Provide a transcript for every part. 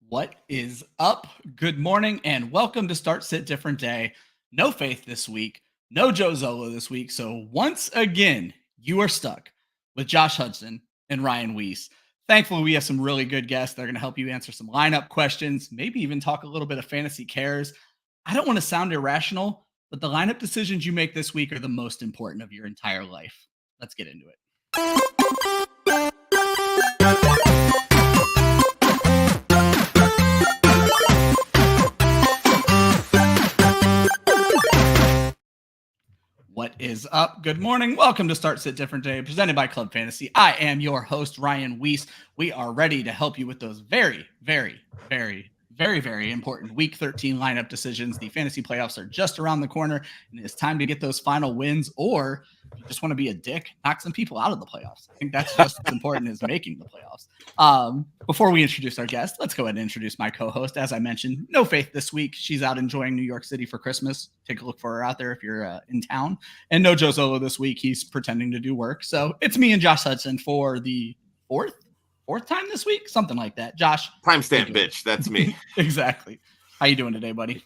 What is up? Good morning and welcome to Start Sit Different Day. No Faith this week, no Joe Zolo this week. So once again, you are stuck with Josh Hudson and Ryan Weisse. Thankfully, we have some really good guests that are going to help you answer some lineup questions, maybe even talk a little bit of fantasy cares. I don't want to sound irrational, but the lineup decisions you make this week are the most important of your entire life. Let's get into it. What is up? Good morning. Welcome to Start Sit Different Day, presented by Club Fantasy. I am your host, Ryan Weisse. We are ready to help you with those very important Week 13 lineup decisions. The fantasy playoffs are just around the corner, and it's time to get those final wins, or if you just want to be a dick, knock some people out of the playoffs. I think that's just as important as making the playoffs. Before we introduce our guest, let's go ahead and introduce my co-host. As I mentioned, no Faith this week. She's out enjoying New York City for Christmas. Take a look for her out there if you're in town. And no Joe Zolo this week. He's pretending to do work. So it's me and Josh Hudson for the fourth time this week, something like that. Josh, timestamp bitch, that's me. Exactly. How you doing today, buddy?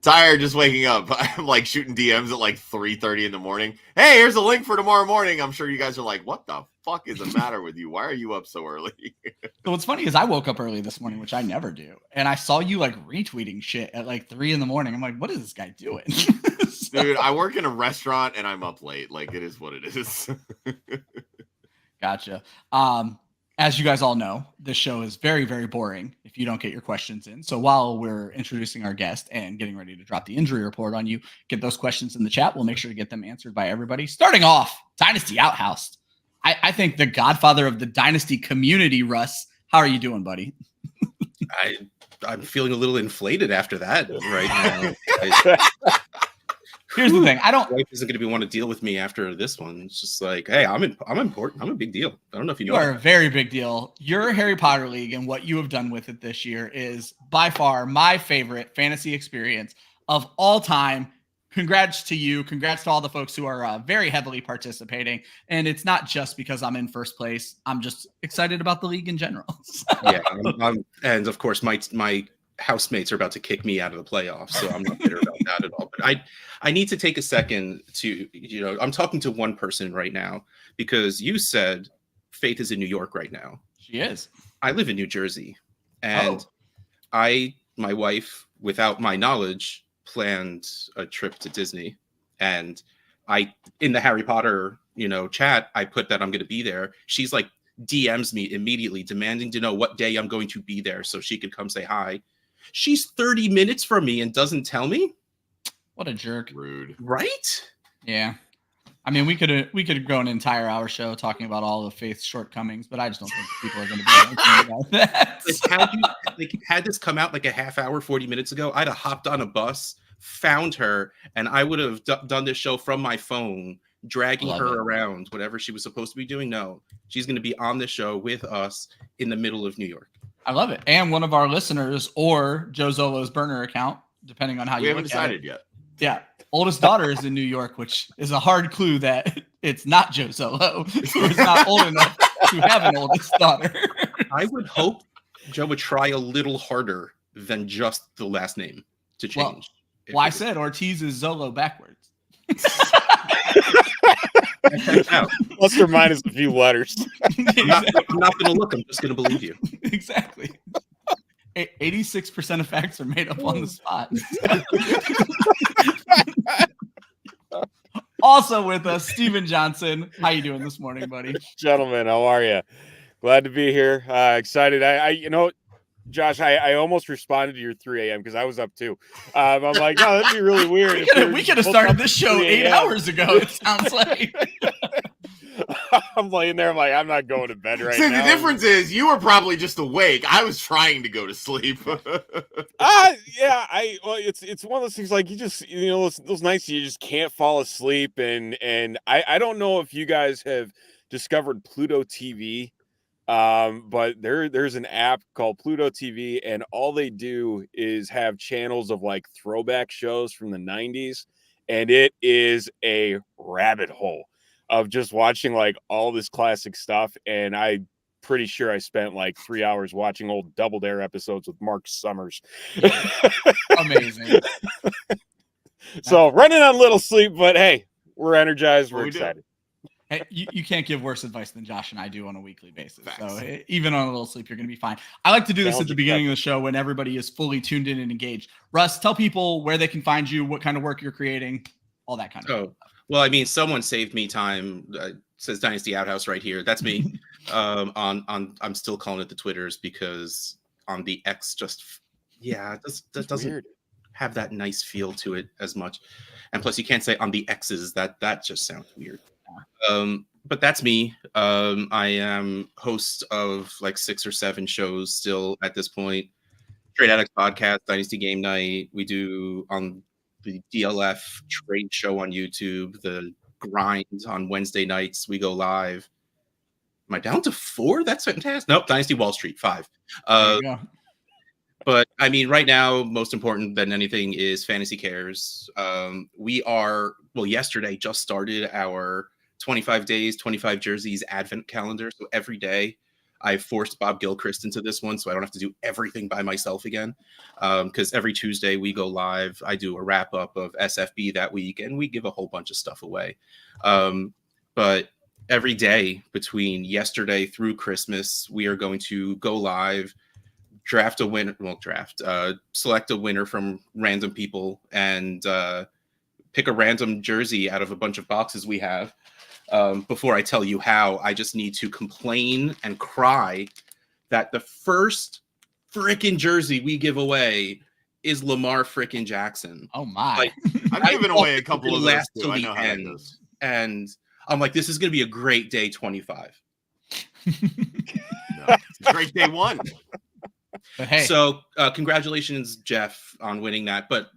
Tired, just waking up. I'm like shooting DMs at like 3:30 in the morning. Hey, here's a link for tomorrow morning. I'm sure you guys are like, what the fuck is the matter with you? Why are you up so early? So what's funny is I woke up early this morning, which I never do, and I saw you like retweeting shit at like 3 in the morning. I'm like, what is this guy doing? Dude, I work in a restaurant and I'm up late. Like, it is what it is. Gotcha. As you guys all know, this show is very boring if you don't get your questions in. So while we're introducing our guest and getting ready to drop the injury report on you, get those questions in the chat. We'll make sure to get them answered by everybody. Starting off, Dynasty Outhouse. I think the godfather of the Dynasty community, Russ. How are you doing, buddy? I'm feeling a little inflated after that right now. Here's the thing. My wife isn't going to want to deal with me after this one. It's just like, hey, I'm important. I'm a big deal. I don't know if you know. You are a very big deal. Your Harry Potter League and what you have done with it this year is by far my favorite fantasy experience of all time. Congrats to you. Congrats to all the folks who are very heavily participating. And it's not just because I'm in first place. I'm just excited about the league in general. Yeah. And of course, my housemates are about to kick me out of the playoffs, so I'm not bitter about that at all. But I need to take a second to, I'm talking to one person right now because you said Faith is in New York right now. She is. I live in New Jersey, and my wife, without my knowledge, planned a trip to Disney, and in the Harry Potter, chat, I put that I'm going to be there. She's like DMs me immediately demanding to know what day I'm going to be there so she could come say hi. She's 30 minutes from me and doesn't tell me. What a jerk. Rude. Right? Yeah. I mean, we could go an entire hour show talking about all of Faith's shortcomings, but I just don't think people are going to be about that. Had this come out like a half hour, 40 minutes ago, I'd have hopped on a bus, found her, and I would have done this show from my phone, dragging her around, whatever she was supposed to be doing. No, she's going to be on the show with us in the middle of New York. I love it. And one of our listeners or Joe Zolo's burner account, depending on how you haven't decided yet. Yeah. Oldest daughter is in New York, which is a hard clue that it's not Joe Zolo, who is not old enough to have an oldest daughter. I would hope Joe would try a little harder than just the last name to change. Well, I said Ortiz is Zolo backwards. Plus or minus a few letters. I'm not going to look. I'm just going to believe you. Exactly. 86% of facts are made up on the spot. Also with us, Steven Johnson. How you doing this morning, buddy? Gentlemen, how are you? Glad to be here. Excited. Josh, I almost responded to your 3 a.m. because I was up too. I'm like, no, that'd be really weird. We could have started this show 8 hours ago, it sounds like. I'm laying there. I'm like, I'm not going to bed right See, now. the difference is you were probably just awake. I was trying to go to sleep. Yeah. It's one of those things like you just, those nights you just can't fall asleep. And I don't know if you guys have discovered Pluto TV. But there's an app called Pluto TV, and all they do is have channels of like throwback shows from the 90s, and it is a rabbit hole of just watching like all this classic stuff. And I pretty sure I spent like 3 hours watching old Double Dare episodes with Mark Summers. Amazing. So running on little sleep, but hey, we're energized. We're We do. excited. Hey, you can't give worse advice than Josh and I do on a weekly basis. Facts. So even on a little sleep, you're going to be fine. I like to do this at the Challenge beginning of the show when everybody is fully tuned in and engaged. Russ, tell people where they can find you, what kind of work you're creating, all that kind of stuff. Well, I mean, someone saved me time. Says Dynasty Outhouse right here. That's me. I'm still calling it the Twitters because on the X that doesn't Weird. have that nice feel to it as much. And plus, you can't say on the X's. That just sounds weird. But that's me. I am host of like 6 or 7 shows still at this point. Trade Addicts Podcast, Dynasty Game Night. We do on the DLF trade show on YouTube, the Grind on Wednesday nights. We go live. Am I down to 4? That's fantastic. Nope, Dynasty Wall Street 5. There you go. But I mean, right now, most important than anything is Fantasy Cares. Yesterday just started our 25 days, 25 jerseys advent calendar. So every day I forced Bob Gilchrist into this one so I don't have to do everything by myself again. Because every Tuesday we go live. I do a wrap up of SFB that week and we give a whole bunch of stuff away. But every day between yesterday through Christmas, we are going to go live, select a winner from random people and pick a random jersey out of a bunch of boxes we have. Before I tell you how, I just need to complain and cry that the first frickin' jersey we give away is Lamar frickin' Jackson. Oh my. Like, I've given away a couple of those last too. till I the know how that end. goes. And I'm like, this is going to be a great day 25. No, it's a great day 1. But hey, So congratulations, Jeff, on winning that. But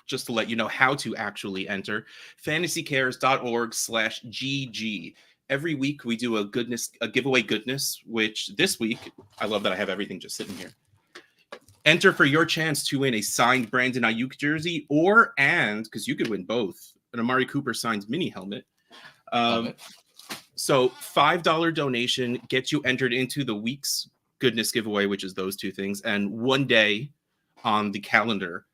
just to let you know how to actually enter, fantasycares.org/GG. Every week we do a giveaway goodness, which this week, I love that I have everything just sitting here. Enter for your chance to win a signed Brandon Ayuk jersey because you could win both, an Amari Cooper signed mini helmet. love it. So $5 donation gets you entered into the week's goodness giveaway, which is those 2 things. And one day on the calendar,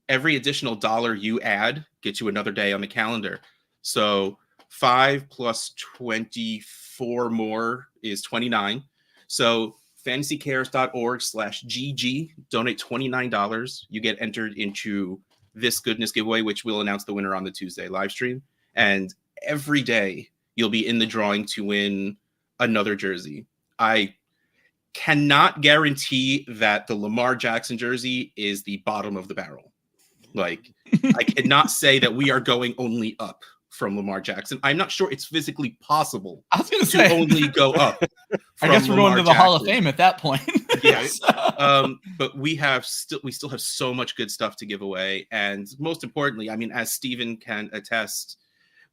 every additional dollar you add gets you another day on the calendar. So 5 plus 24 more is 29. So fantasycares.org/GG, donate $29. You get entered into this goodness giveaway, which we'll announce the winner on the Tuesday live stream. And every day you'll be in the drawing to win another jersey. I cannot guarantee that the Lamar Jackson jersey is the bottom of the barrel. Like, I cannot say that we are going only up from Lamar Jackson. I'm not sure it's physically possible I was going to to say, only go up. I guess we're going to the Hall of Fame at that point. Yes. But we still have so much good stuff to give away. And most importantly, I mean, as Steven can attest,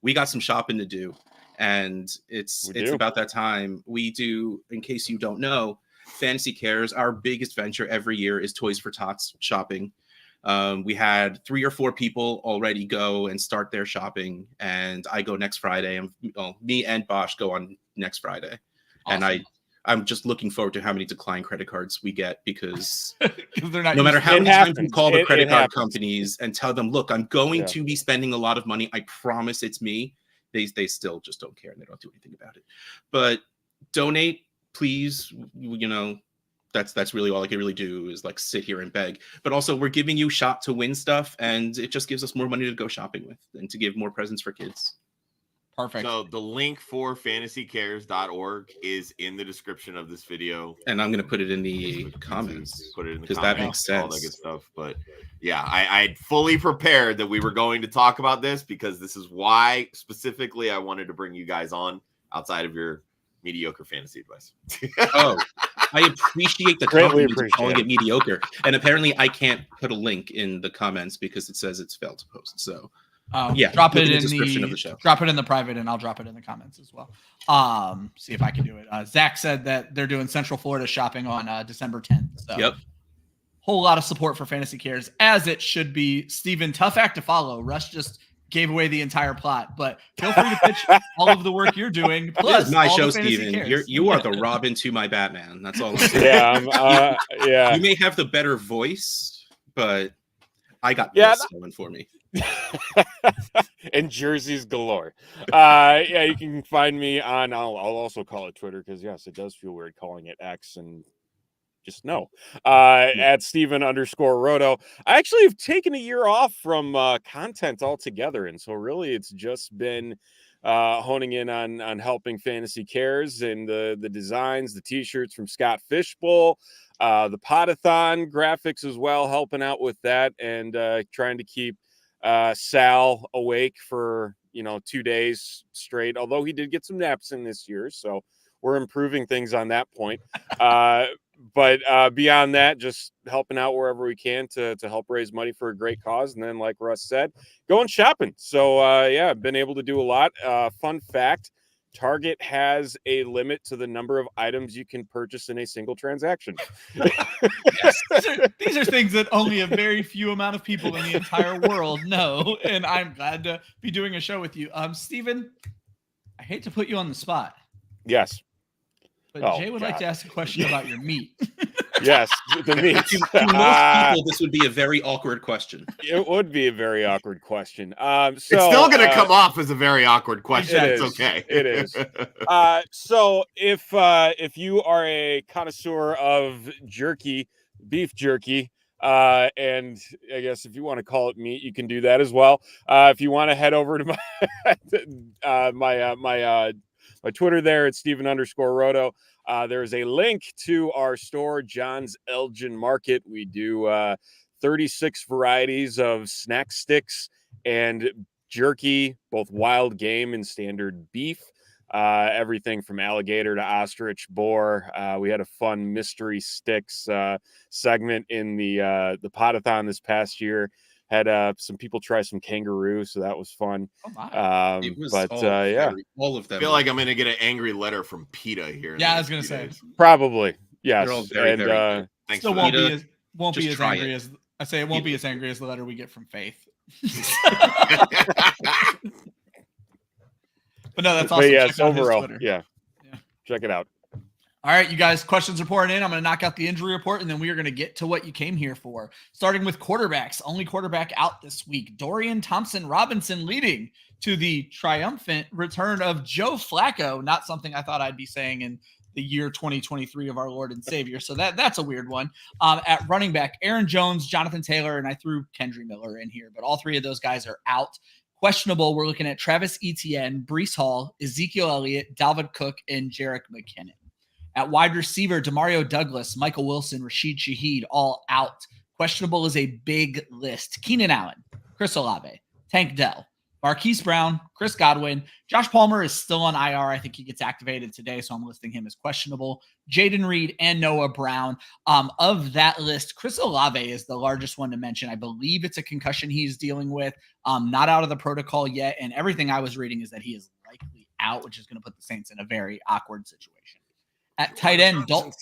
we got some shopping to do. And it's about that time. We do, in case you don't know, Fantasy Cares, our biggest venture every year is Toys for Tots shopping. We had 3 or 4 people already go and start their shopping, and I go next Friday, and me and Bosch go on next Friday. Awesome. And I'm just looking forward to how many decline credit cards we get because they're not no matter how It many times we happens. call the credit It card happens. companies and tell them, look, I'm going Yeah. to be spending a lot of money. I promise it's me. They still just don't care and they don't do anything about it. But donate, please. That's really all I can really do is like sit here and beg. But also we're giving you shot to win stuff, and it just gives us more money to go shopping with and to give more presents for kids. Perfect. So the link for fantasycares.org is in the description of this video. And I'm going to put it in the comments Put it in the because comments, that makes all that sense. good stuff. But yeah, I fully prepared that we were going to talk about this because this is why specifically I wanted to bring you guys on outside of your mediocre fantasy advice. Oh, I appreciate the Greatly compliment of calling appreciate it mediocre. And apparently I can't put a link in the comments because it says it's failed to post. So yeah, drop look it in in the description the of the show. drop it in the private, and I'll drop it in the comments as well. See if I can do it. Zach said that they're doing Central Florida shopping on December 10th. So Yep. whole lot of support for Fantasy Cares, as it should be. Steven, tough act to follow. Russ just gave away the entire plot, but feel free to pitch all of the work you're doing. Plus, This is my all show, the fantasy Steven. cares. You are the Robin to my Batman. That's all I'm saying. Yeah, yeah. You may have the better voice, but I got Yeah, this going for me. And jerseys galore. Yeah, you can find me on. I'll also call it Twitter because yes, it does feel weird calling it X and just no. At Steven_Roto. I actually have taken a year off from content altogether, and so really it's just been honing in on helping Fantasy Cares and the designs, the t-shirts from Scott Fishbowl, the Potathon graphics as well, helping out with that, and trying to keep Sal awake for 2 days straight, although he did get some naps in this year, so we're improving things on that point. But beyond that, just helping out wherever we can to help raise money for a great cause. And then, like Russ said, going shopping. So, yeah, I've been able to do a lot. Fun fact, Target has a limit to the number of items you can purchase in a single transaction. These are things that only a very few amount of people in the entire world know. And I'm glad to be doing a show with you. Steven, I hate to put you on the spot. Yes. But Jay would like to ask a question about your meat. Yes, the meat. To most people, this would be a very awkward question. It would be a very awkward question. It's still going to come off as a very awkward question. It's is. okay. It is. So if you are a connoisseur of jerky, beef jerky, and I guess if you want to call it meat, you can do that as well. If you want to head over to my Twitter there, it's Steven_Roto. There's a link to our store, John's Elgin Market. We do 36 varieties of snack sticks and jerky, both wild game and standard beef. Everything from alligator to ostrich, boar. We had a fun mystery sticks segment in the Potathon this past year. Had some people try some kangaroo, so that was fun. Oh my. It was yeah, all of them. I feel like I'm going to get an angry letter from PETA here. Yeah, I was going to say. Probably. Yes. They're all very, very good. Thanks Still for won't that. be Just as try angry it. as I say. It won't be as angry as the letter we get from Faith. But no, that's awesome. But yes, Check out his overall, Twitter. yeah. Yeah. Check it out. All right, you guys, questions are pouring in. I'm going to knock out the injury report, and then we are going to get to what you came here for. Starting with quarterbacks, only quarterback out this week. Dorian Thompson-Robinson leading to the triumphant return of Joe Flacco. Not something I thought I'd be saying in the year 2023 of our Lord and Savior. So that's a weird one. At running back, Aaron Jones, Jonathan Taylor, and I threw Kendry Miller in here, but all three of those guys are out. Questionable, we're looking at Travis Etienne, Breece Hall, Ezekiel Elliott, Dalvin Cook, and Jerick McKinnon. At wide receiver, Demario Douglas, Michael Wilson, Rashid Shaheed, all out. Questionable is a big list. Keenan Allen, Chris Olave, Tank Dell, Marquise Brown, Chris Godwin. Josh Palmer is still on IR. I think he gets activated today, so I'm listing him as questionable. Jaden Reed and Noah Brown. Of that list, Chris Olave is the largest one to mention. I believe it's a concussion he's dealing with. Not out of the protocol yet, and everything I was reading is that he is likely out, which is going to put the Saints in a very awkward situation. At tight end, Dalton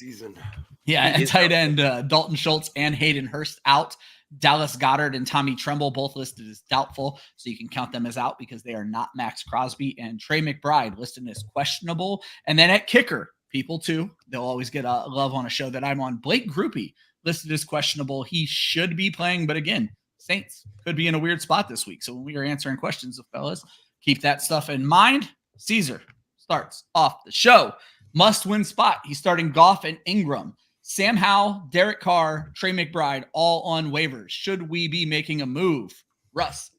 Schultz and Hayden Hurst out. Dallas Goedert and Tommy Tremble both listed as doubtful, so you can count them as out because they are not Max Crosby. And Trey McBride listed as questionable. And then at kicker, people too, they'll always get a love on a show that I'm on. Blake Grupe listed as questionable. He should be playing, but again, Saints could be in a weird spot this week. So when we are answering questions, fellas, keep that stuff in mind. Caesar starts off the show. Must-win spot. He's starting Goff and Ingram. Sam Howell, Derek Carr, Trey McBride, all on waivers. Should we be making a move? Russ.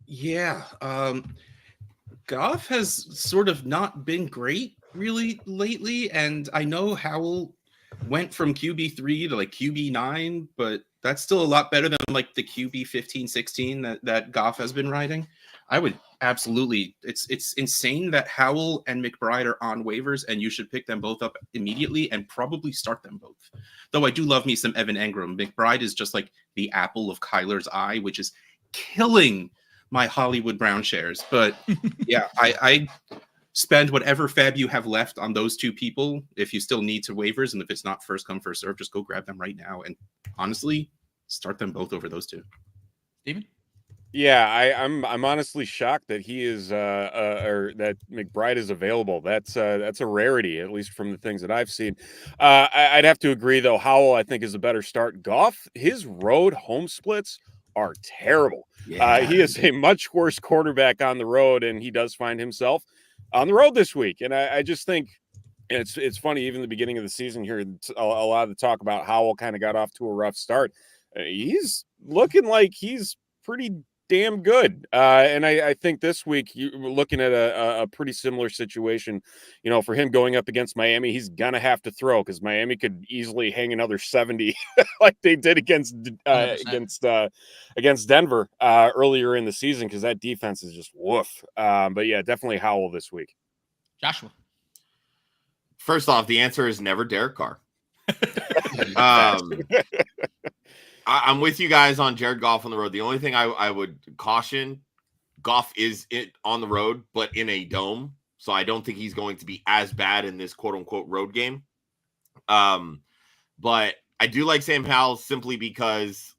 Yeah. Goff has sort of not been great really lately. And I know Howell went from QB3 to like QB9, but that's still a lot better than like the QB 15, 16 that Goff has been riding. I would absolutely. It's insane that Howell and McBride are on waivers, and you should pick them both up immediately and probably start them both. Though I do love me some Evan Engram. McBride is just like the apple of Kyler's eye, which is killing my Hollywood Brown shares. But yeah, I spend whatever fab you have left on those two people if you still need to waivers, and if it's not first come, first serve, just go grab them right now. And honestly, start them both over those two. Steven? Yeah, I'm honestly shocked that he is or that McBride is available. That's a rarity, at least from the things that I've seen. I'd have to agree though. Howell, I think, is a better start. Goff, his road home splits are terrible. He is a much worse quarterback on the road, and he does find himself on the road this week. And I just think it's funny. Even the beginning of the season here, a lot of the talk about Howell kind of got off to a rough start. He's looking like he's pretty damn good. And I think this week you're looking at a pretty similar situation. You know, for him going up against Miami, he's gonna have to throw because Miami could easily hang another 70 like they did against Denver earlier in the season, because that defense is just woof. But yeah, definitely Howell this week. Joshua. First off, the answer is never Derek Carr. I'm with you guys on Jared Goff on the road. The only thing I would caution, Goff is on the road, but in a dome. So I don't think he's going to be as bad in this quote unquote road game. But I do like Sam Howell simply because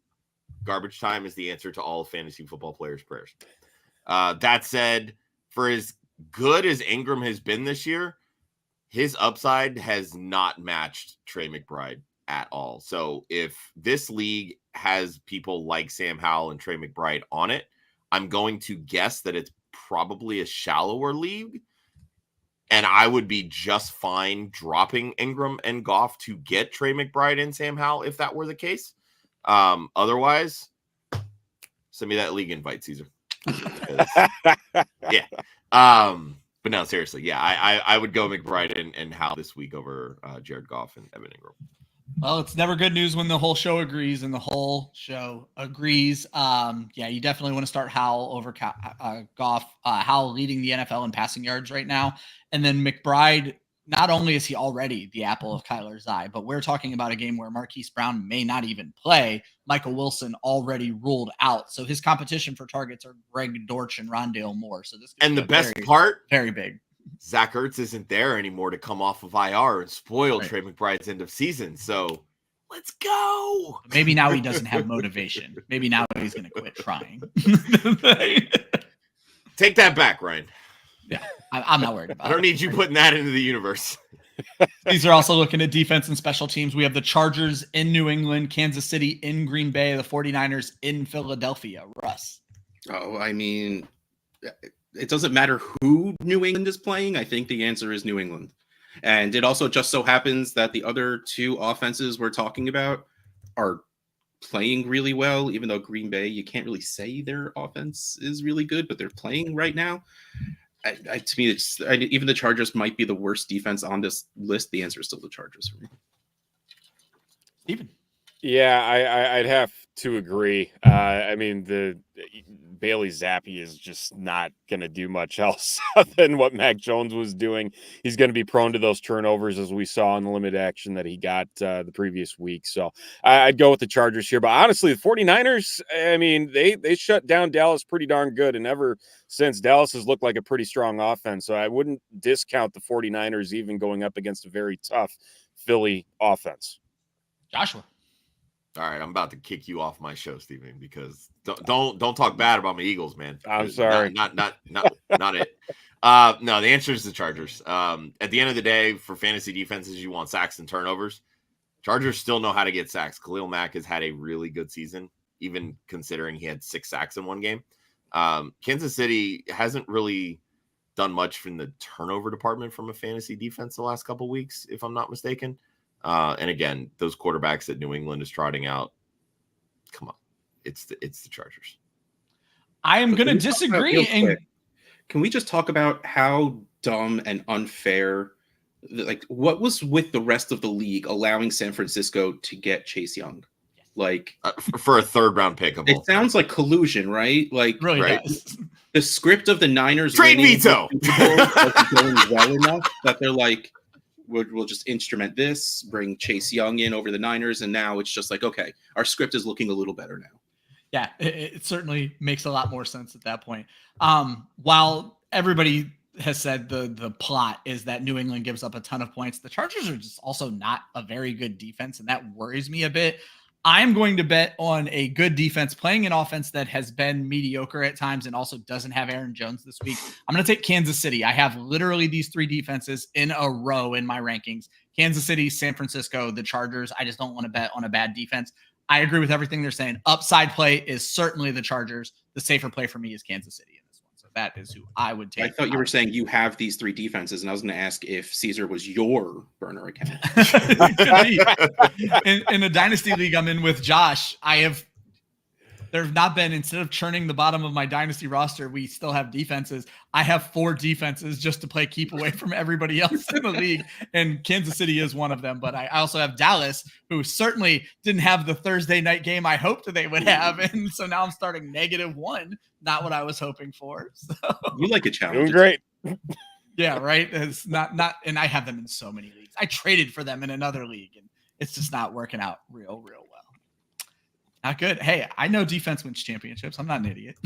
garbage time is the answer to all fantasy football players' prayers. That said, for as good as Ingram has been this year, his upside has not matched Trey McBride at all. So if this league has people like Sam Howell and Trey McBride on it, I'm going to guess that it's probably a shallower league. And I would be just fine dropping Ingram and Goff to get Trey McBride and Sam Howell if that were the case. Otherwise, send me that league invite, Caesar. Yeah. But no, seriously, yeah, I would go McBride and Howell this week over Jared Goff and Evan Ingram. Well, it's never good news when the whole show agrees, and the whole show agrees. Yeah, you definitely want to start Howell over Goff. Howell leading the NFL in passing yards right now. And then McBride, not only is he already the apple of Kyler's eye, but we're talking about a game where Marquise Brown may not even play. Michael Wilson already ruled out. So his competition for targets are Greg Dortch and Rondale Moore. So this and the best part, very big. Zach Ertz isn't there anymore to come off of IR and spoil Trey McBride's end of season. So let's go. Maybe now he doesn't have motivation. Maybe now he's going to quit trying. Take that back, Ryan. Yeah, I'm not worried about it. I don't need you putting that into the universe. These are also looking at defense and special teams. We have the Chargers in New England, Kansas City in Green Bay, the 49ers in Philadelphia. Russ. Oh, I mean, it doesn't matter who New England is playing. I think the answer is New England. And it also just so happens that the other two offenses we're talking about are playing really well, even though Green Bay, you can't really say their offense is really good, but they're playing right now. To me, even the Chargers might be the worst defense on this list. The answer is still the Chargers for me. Steven. Yeah, I'd have to agree. I mean, the Bailey Zappi is just not going to do much else than what Mac Jones was doing. He's going to be prone to those turnovers, as we saw in the limited action that he got the previous week. So I'd go with the Chargers here. But honestly, the 49ers, I mean, they shut down Dallas pretty darn good. And ever since, Dallas has looked like a pretty strong offense. So I wouldn't discount the 49ers even going up against a very tough Philly offense. Joshua. All right, I'm about to kick you off my show, Steven, because don't talk bad about my Eagles, man. I'm sorry. Not it. No, the answer is the Chargers. At the end of the day, for fantasy defenses, you want sacks and turnovers. Chargers still know how to get sacks. Khalil Mack has had a really good season, even considering he had 6 sacks in one game. Kansas City hasn't really done much from the turnover department from a fantasy defense the last couple weeks, if I'm not mistaken. And again, those quarterbacks that New England is trotting out, come on, it's the Chargers. I am going to disagree. Can we just talk about how dumb and unfair, like what was with the rest of the league allowing San Francisco to get Chase Young? Like for a 3rd round pick. It sounds like collusion, right? Like really right? does. The script of the Niners trade veto going well enough that they're like, we'll just instrument this, bring Chase Young in over the Niners, and now it's just like, okay, our script is looking a little better now. Yeah, it certainly makes a lot more sense at that point. While everybody has said the plot is that New England gives up a ton of points, the Chargers are just also not a very good defense, and that worries me a bit. I'm going to bet on a good defense playing an offense that has been mediocre at times and also doesn't have Aaron Jones this week. I'm going to take Kansas City. I have literally these 3 defenses in a row in my rankings. Kansas City, San Francisco, the Chargers. I just don't want to bet on a bad defense. I agree with everything they're saying. Upside play is certainly the Chargers. The safer play for me is Kansas City in this one. So that is who I would take. I thought you were saying you have these 3 defenses, and I was going to ask if Caesar was your burner account. in a dynasty league I'm in with Josh, there have not been, instead of churning the bottom of my dynasty roster, we still have defenses. I have 4 defenses just to keep away from everybody else in the league. And Kansas City is one of them. But I also have Dallas, who certainly didn't have the Thursday night game I hoped they would have. And so now I'm starting -1, not what I was hoping for. So You like a challenge. Doing great. yeah, right. It's not, and I have them in so many leagues. I traded for them in another league, and it's just not working out real well. Not good. Hey, I know defense wins championships. I'm not an idiot.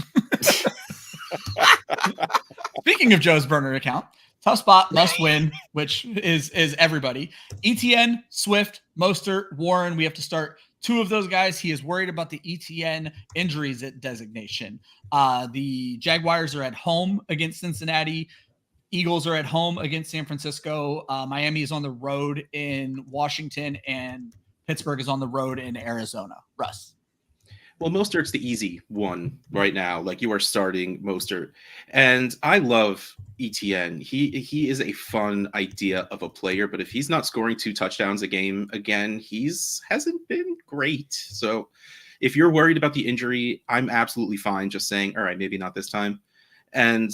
Speaking of Joe's burner account, tough spot, must win, which is everybody. ETN, Swift, Mostert, Warren. We have to start 2 of those guys. He is worried about the ETN injuries at designation. The Jaguars are at home against Cincinnati. Eagles are at home against San Francisco. Miami is on the road in Washington, and Pittsburgh is on the road in Arizona. Russ. Well, Mostert's the easy one right now. Like, you are starting Mostert. And I love ETN. He is a fun idea of a player, but if he's not scoring 2 touchdowns a game again, hasn't been great. So if you're worried about the injury, I'm absolutely fine just saying, all right, maybe not this time. And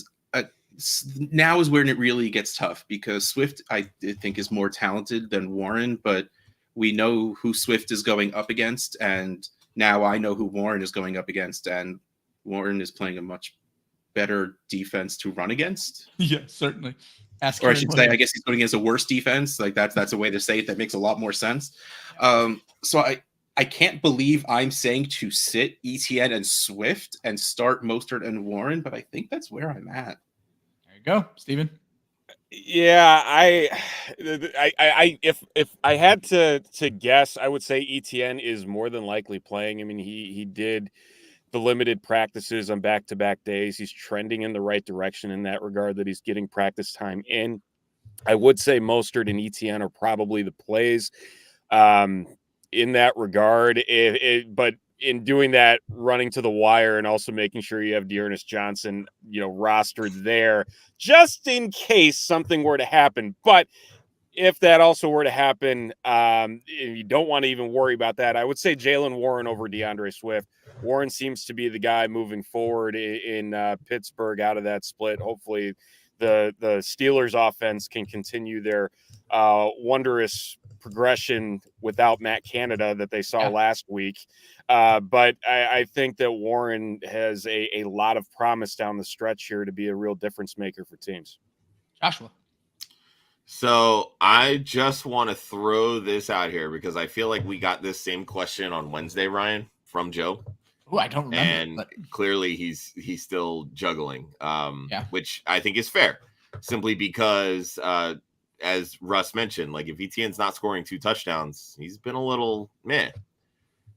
now is when it really gets tough, because Swift, I think, is more talented than Warren, but we know who Swift is going up against, and now I know who Warren is going up against, and Warren is playing a much better defense to run against. Yeah, certainly. Or I should say, I guess he's going against a worse defense. Like, that's a way to say it that makes a lot more sense. So I can't believe I'm saying to sit ETN and Swift and start Mostert and Warren, but I think that's where I'm at. There you go, Steven. Yeah, if I had to guess, I would say ETN is more than likely playing. I mean, he did the limited practices on back-to-back days. He's trending in the right direction in that regard, that he's getting practice time in. I would say Mostert and ETN are probably the plays in that regard. But in doing that, running to the wire and also making sure you have Dearness Johnson, rostered there just in case something were to happen. But if that also were to happen, you don't want to even worry about that. I would say Jalen Warren over DeAndre Swift. Warren seems to be the guy moving forward in Pittsburgh out of that split. Hopefully the Steelers offense can continue their wondrous progression without Matt Canada that they saw last week. But I think that Warren has a lot of promise down the stretch here to be a real difference maker for teams. Joshua. So I just want to throw this out here because I feel like we got this same question on Wednesday, Ryan, from Joe. Oh, I don't remember. And clearly he's still juggling, which I think is fair, simply because as Russ mentioned, like, if ETN's not scoring 2 touchdowns, he's been a little meh.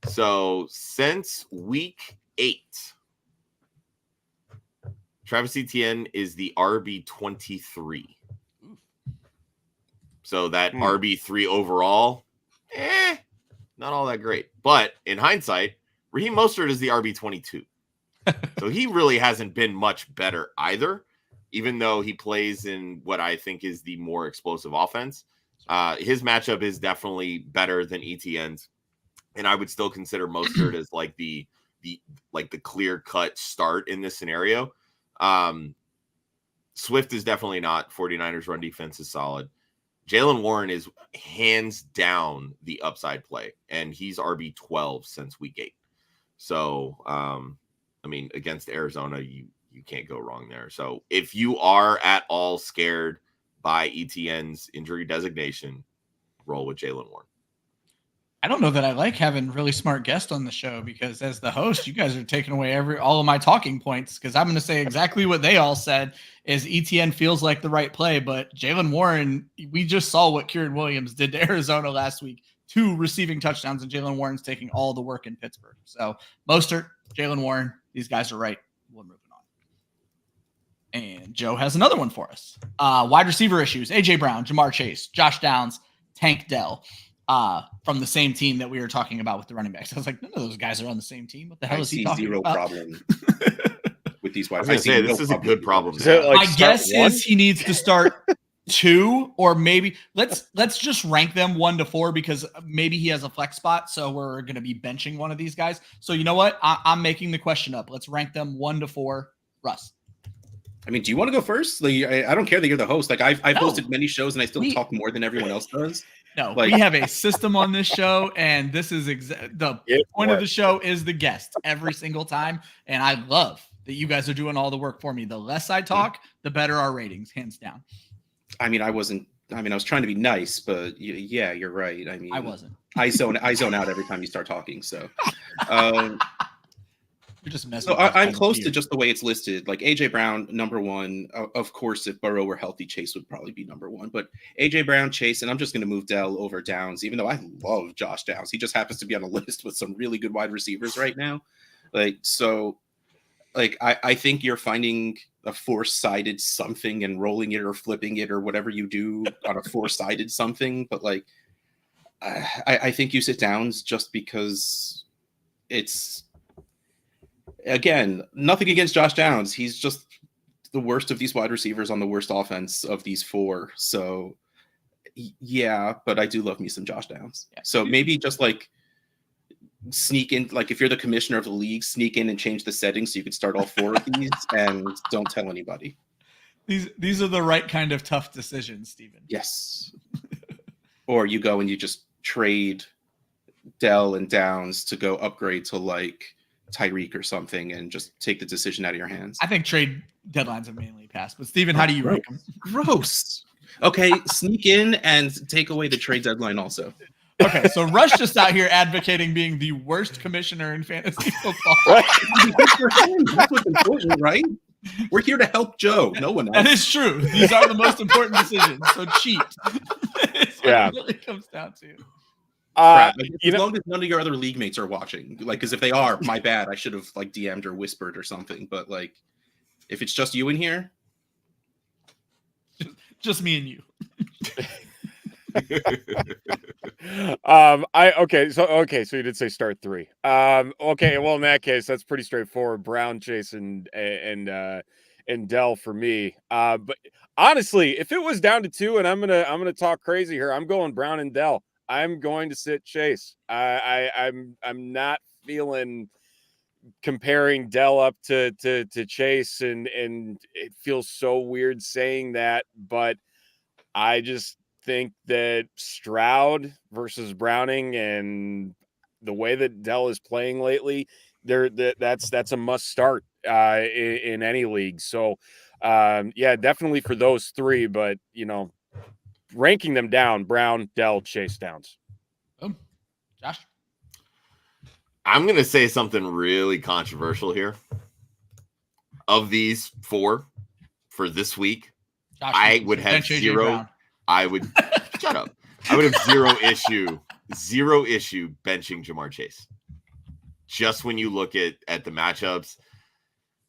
So since week 8, Travis Etienne is the RB23. So that RB3 overall, not all that great. But in hindsight, Raheem Mostert is the RB22. So he really hasn't been much better either, even though he plays in what I think is the more explosive offense. His matchup is definitely better than ETN's. And I would still consider Mostert as like the clear-cut start in this scenario. Swift is definitely not. 49ers run defense is solid. Jalen Warren is hands down the upside play, and he's RB12 since week 8. So, I mean, against Arizona, you can't go wrong there. So if you are at all scared by ETN's injury designation, roll with Jalen Warren. I don't know that I like having really smart guests on the show because as the host, you guys are taking away all of my talking points because I'm going to say exactly what they all said is ETN feels like the right play, but Jalen Warren, we just saw what Kieran Williams did to Arizona last week, 2 receiving touchdowns, and Jalen Warren's taking all the work in Pittsburgh. So Mostert, Jalen Warren, these guys are right. We're moving on. And Joe has another one for us. Wide receiver issues, A.J. Brown, Jamar Chase, Josh Downs, Tank Dell. From the same team that we were talking about with the running backs. I was like, none of those guys are on the same team. What the hell is he talking zero about? Problem with these wide. I was going to say, this is a good problem. My guess is he needs to start 2, or maybe let's just rank them 1 to 4 because maybe he has a flex spot. So we're going to be benching one of these guys. So you know what? I'm making the question up. Let's rank them 1 to 4. Russ. I mean, do you want to go first? Like, I don't care that you're the host. Like I've hosted many shows and I still talk more than everyone else does. No, we have a system on this show, and this is the point of the show is the guest every single time. And I love that you guys are doing all the work for me. The less I talk, the better our ratings, hands down. I mean, I was trying to be nice, but yeah, you're right. I mean, I wasn't. I zone out every time you start talking. So, You're just messing. So I'm close to just the way it's listed. Like AJ Brown, number 1. Of course, if Burrow were healthy, Chase would probably be number 1. But AJ Brown, Chase, and I'm just going to move Dell over Downs, even though I love Josh Downs. He just happens to be on a list with some really good wide receivers right now. I think you're finding a 4-sided something and rolling it or flipping it or whatever you do on a 4-sided something. But I think you sit Downs just because it's. Again, nothing against Josh Downs. He's just the worst of these wide receivers on the worst offense of these 4. So, yeah, but I do love me some Josh Downs. Yeah. So maybe just sneak in, if you're the commissioner of the league, sneak in and change the settings so you can start all 4 of these and don't tell anybody. These are the right kind of tough decisions, Steven. Yes. Or you go and you just trade Dell and Downs to go upgrade to Tyreek or something and just take the decision out of your hands. I think trade deadlines have mainly passed, but Steven, how do you rank them? Gross. Okay, sneak in and take away the trade deadline also. Okay, so Russ just out here advocating being the worst commissioner in fantasy football. That's what's important, right? We're here to help Joe. No one else. That is true. These are the most important decisions. So cheat. That's what it really comes down to. As long as none of your other league mates are watching, because if they are, my bad. I should have DM'd or whispered or something. But if it's just you in here, just me and you. So you did say start 3. Okay, well in that case, that's pretty straightforward. Brown, Chase, and Dell for me. But honestly, if it was down to 2, and I'm gonna talk crazy here, I'm going Brown and Dell. I'm going to sit Chase. I'm not feeling comparing Dell up to Chase, and it feels so weird saying that, but I just think that Stroud versus Browning and the way that Dell is playing lately, that's a must start in any league. So definitely for those 3, but ranking them down: Brown, Dell, Chase, Downs. Boom. Josh? I'm going to say something really controversial here. Of these 4 for this week, Josh, I would have 0. I would shut up. I would have zero issue benching Jamar Chase. Just when you look at the matchups.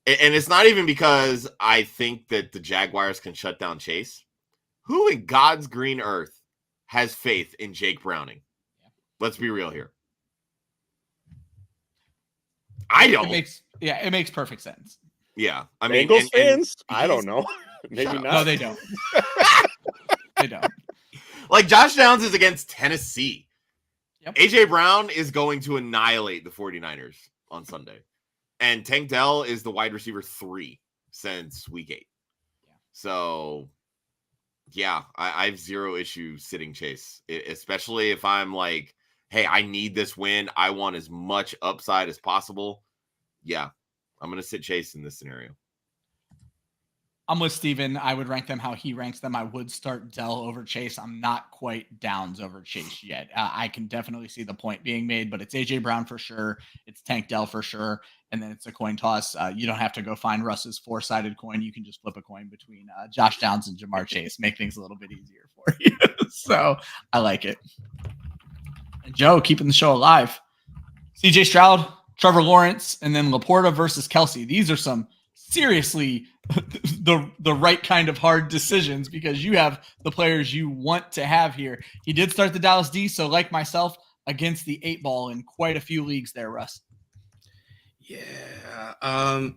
And it's not even because I think that the Jaguars can shut down Chase. Who in God's green earth has faith in Jake Browning? Let's be real here. I don't. It makes perfect sense. Yeah. I mean, Bengals fans? I don't know. Maybe not. No, they don't. They don't. Josh Downs is against Tennessee. Yep. AJ Brown is going to annihilate the 49ers on Sunday. And Tank Dell is the wide receiver 3 since week 8. Yeah. So, yeah, I have zero issue sitting Chase, especially if I'm hey, I need this win. I want as much upside as possible. Yeah, I'm going to sit Chase in this scenario. I'm with Steven. I would rank them how he ranks them. I would start Dell over Chase. I'm not quite Downs over Chase yet. I can definitely see the point being made, but it's AJ Brown for sure. It's Tank Dell for sure. And then it's a coin toss. You don't have to go find Russ's 4-sided coin. You can just flip a coin between Josh Downs and Jamar Chase. Make things a little bit easier for you. So I like it. And Joe, keeping the show alive. CJ Stroud, Trevor Lawrence, and then Laporta versus Kelsey. These are some seriously the right kind of hard decisions because you have the players you want to have here. He did start the Dallas D, so like myself, against the 8-ball in quite a few leagues there, Russ. Yeah.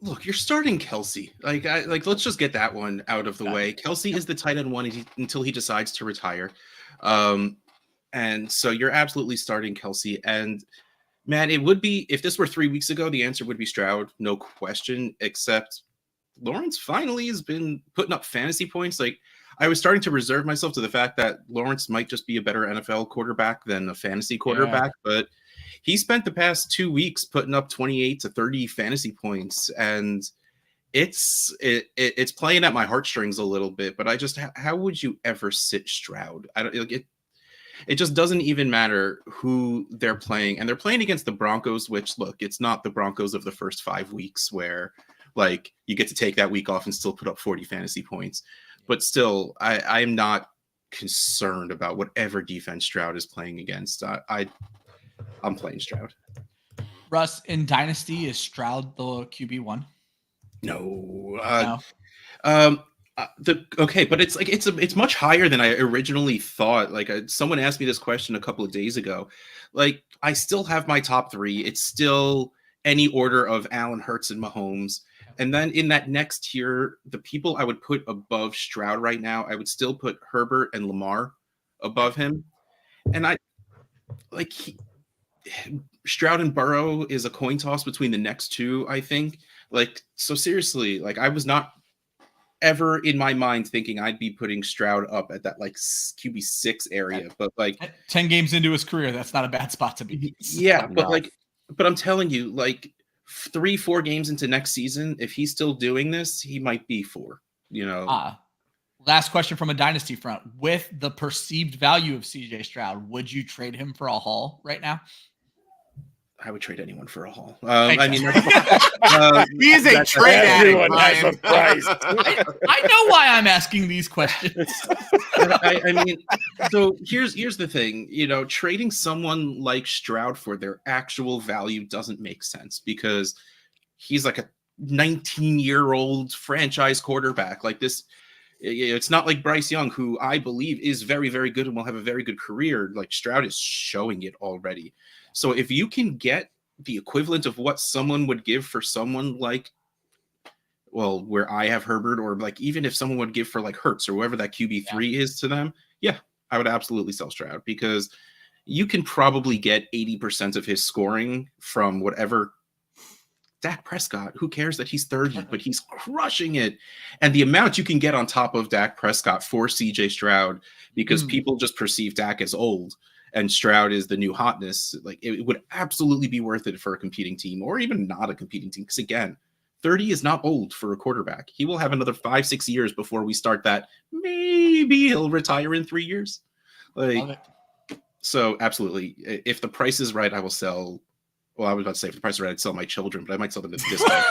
Look, you're starting Kelsey. Let's just get that one out of the way. Kelsey is the tight end one until he decides to retire. And so you're absolutely starting Kelsey. And man, it would be, if this were 3 weeks ago, the answer would be Stroud, no question, except Lawrence finally has been putting up fantasy points. Like, I was starting to reserve myself to the fact that Lawrence might just be a better NFL quarterback than a fantasy quarterback, but he spent the past 2 weeks putting up 28 to 30 fantasy points, and it's playing at my heartstrings a little bit. But I just, how would you ever sit Stroud? It just doesn't even matter who they're playing, and they're playing against the Broncos, which, look, it's not the Broncos of the first 5 weeks where like you get to take that week off and still put up 40 fantasy points. But still, I'm not concerned about whatever defense Stroud is playing against. I'm playing Stroud. Russ, in Dynasty, is Stroud the QB1? No. Okay, but it's like it's much higher than I originally thought. Like someone asked me this question a couple of days ago. Like I still have my top 3. It's still any order of Allen, Hurts, and Mahomes. And then in that next tier, the people I would put above Stroud right now, I would still put Herbert and Lamar above him. And Stroud and Burrow is a coin toss between the next two, I think. Like, so seriously, like I was not ever in my mind thinking I'd be putting Stroud up at that like QB6 area, but like 10 games into his career, that's not a bad spot to be. Yeah, but I'm telling you, like 3-4 games into next season, if he's still doing this, he might be 4. Last question from a dynasty front. With the perceived value of CJ Stroud, would you trade him for a haul right now? I would trade anyone for a haul. He is a trade addict. I know why I'm asking these questions. I mean, so here's the thing. Trading someone like Stroud for their actual value doesn't make sense because he's like a 19-year-old franchise quarterback. Like this, it's not like Bryce Young, who I believe is very, very good and will have a very good career. Like Stroud is showing it already. So if you can get the equivalent of what someone would give for someone like, well, where I have Herbert, or like even if someone would give for like Hurts or whoever that QB3 is to them, yeah, I would absolutely sell Stroud because you can probably get 80% of his scoring from whatever. Dak Prescott, who cares that he's 30, but he's crushing it. And the amount you can get on top of Dak Prescott for CJ Stroud, because people just perceive Dak as old and Stroud is the new hotness. Like it would absolutely be worth it for a competing team or even not a competing team. Because again, 30 is not old for a quarterback. He will have another 5-6 years before we start that. Maybe he'll retire in 3 years. So absolutely. If the price is right, I will sell. Well, I was about to say if the price is right, I'd sell my children, but I might sell them at a discount.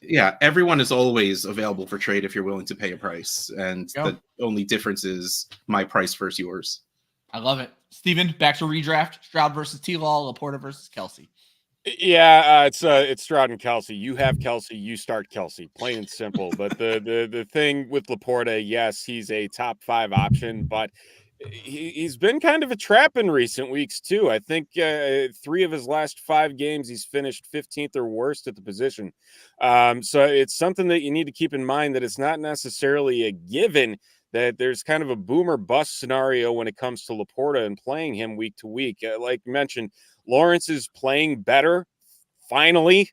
Yeah, everyone is always available for trade if you're willing to pay a price. And the only difference is my price versus yours. I love it. Steven, back to redraft. Stroud versus T-Law, Laporta versus Kelsey. Yeah, it's Stroud and Kelsey. You have Kelsey, you start Kelsey, plain and simple. But the thing with Laporta, yes, he's a top 5 option, but he's been kind of a trap in recent weeks too. I think 3 of his last 5 games, he's finished 15th or worst at the position. So it's something that you need to keep in mind, that it's not necessarily a given that there's kind of a boom or bust scenario when it comes to Laporta and playing him week to week. Like you mentioned, Lawrence is playing better, finally,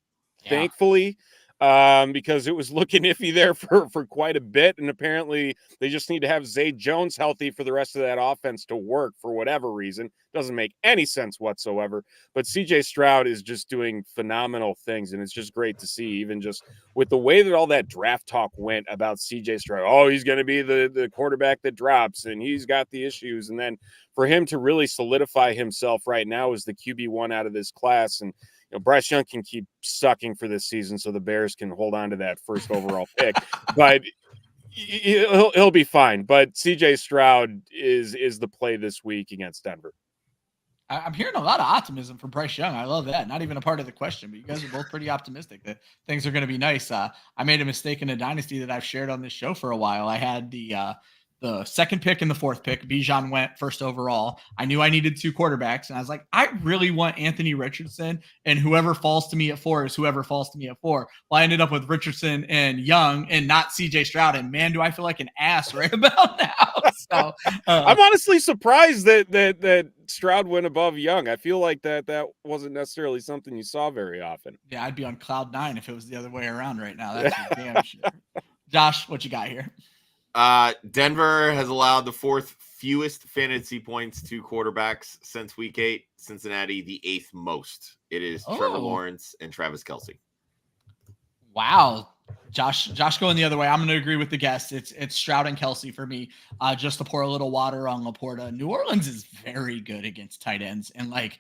thankfully. because it was looking iffy there for quite a bit. And apparently they just need to have Zay Jones healthy for the rest of that offense to work for whatever reason. Doesn't make any sense whatsoever. But CJ Stroud is just doing phenomenal things. And it's just great to see, even just with the way that all that draft talk went about CJ Stroud. Oh, he's going to be the quarterback that drops and he's got the issues. And then for him to really solidify himself right now as the QB1 out of this class. And Bryce Young can keep sucking for this season so the Bears can hold on to that first overall pick. But he'll be fine. But CJ Stroud is the play this week against Denver. I'm hearing a lot of optimism from Bryce Young. I love that. Not even a part of the question, but you guys are both pretty optimistic that things are going to be nice. I made a mistake in a dynasty that I've shared on this show for a while. I had the second pick and the fourth pick. Bijan went first overall. I knew I needed 2 quarterbacks, and I was like, I really want Anthony Richardson, and whoever falls to me at 4 is whoever falls to me at 4. Well, I ended up with Richardson and Young and not CJ Stroud, and man, do I feel like an ass right about now. So I'm honestly surprised that Stroud went above Young. I feel like that wasn't necessarily something you saw very often. Yeah, I'd be on cloud 9 if it was the other way around right now. That's for damn sure. Josh, what you got here? Denver has allowed the 4th fewest fantasy points to quarterbacks since week 8. Cincinnati, the 8th most. It is Trevor Lawrence and Travis Kelce. Wow. Josh going the other way. I'm going to agree with the guest. It's Stroud and Kelce for me. Just to pour a little water on Laporta. New Orleans is very good against tight ends. And like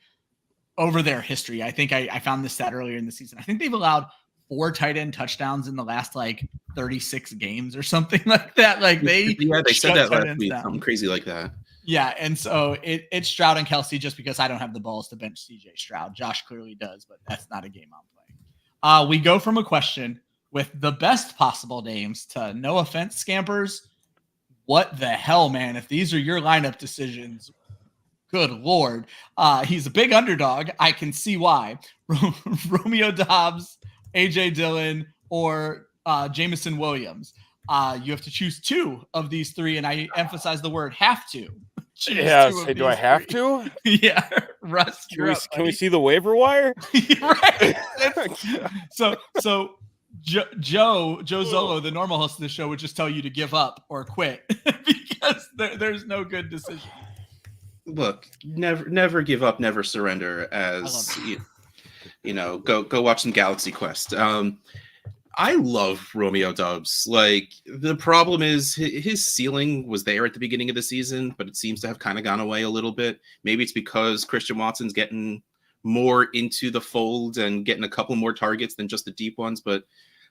over their history, I think I found this stat earlier in the season. I think they've allowed 4 tight end touchdowns in the last like 36 games or something like that. Like they said that last week, something crazy like that. Yeah, and so it's Stroud and Kelce just because I don't have the balls to bench CJ Stroud. Josh clearly does, but that's not a game I'm playing. We go from a question with the best possible names to no offense, scampers. What the hell, man? If these are your lineup decisions, good Lord. He's a big underdog. I can see why. Romeo Doubs, AJ Dillon, or Jameson Williams. You have to choose 2 of these 3, and I emphasize the word have to. Yeah, do I have to? Yeah, Russ. Can we see the waiver wire? Right. So Joe Zolo, the normal host of the show, would just tell you to give up or quit because there's no good decision. Look, never give up, never surrender. As go watch some Galaxy Quest. I love Romeo Doubs. Like, the problem is his ceiling was there at the beginning of the season, but it seems to have kind of gone away a little bit. Maybe it's because Christian Watson's getting more into the fold and getting a couple more targets than just the deep ones. But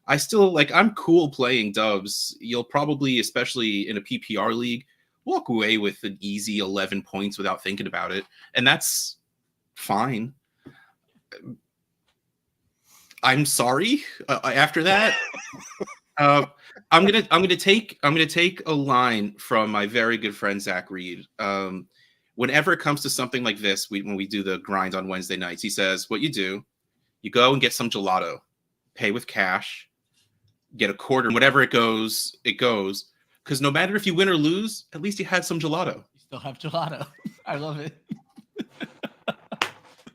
I still I'm cool playing Doubs. You'll probably, especially in a PPR league, walk away with an easy 11 points without thinking about it. And that's fine. I'm sorry. After that, I'm gonna take a line from my very good friend Zach Reed. Whenever it comes to something like this, when we do the grind on Wednesday nights, he says, "What you go and get some gelato, pay with cash, get a quarter, whatever it goes, because no matter if you win or lose, at least you had some gelato. You still have gelato. I love it."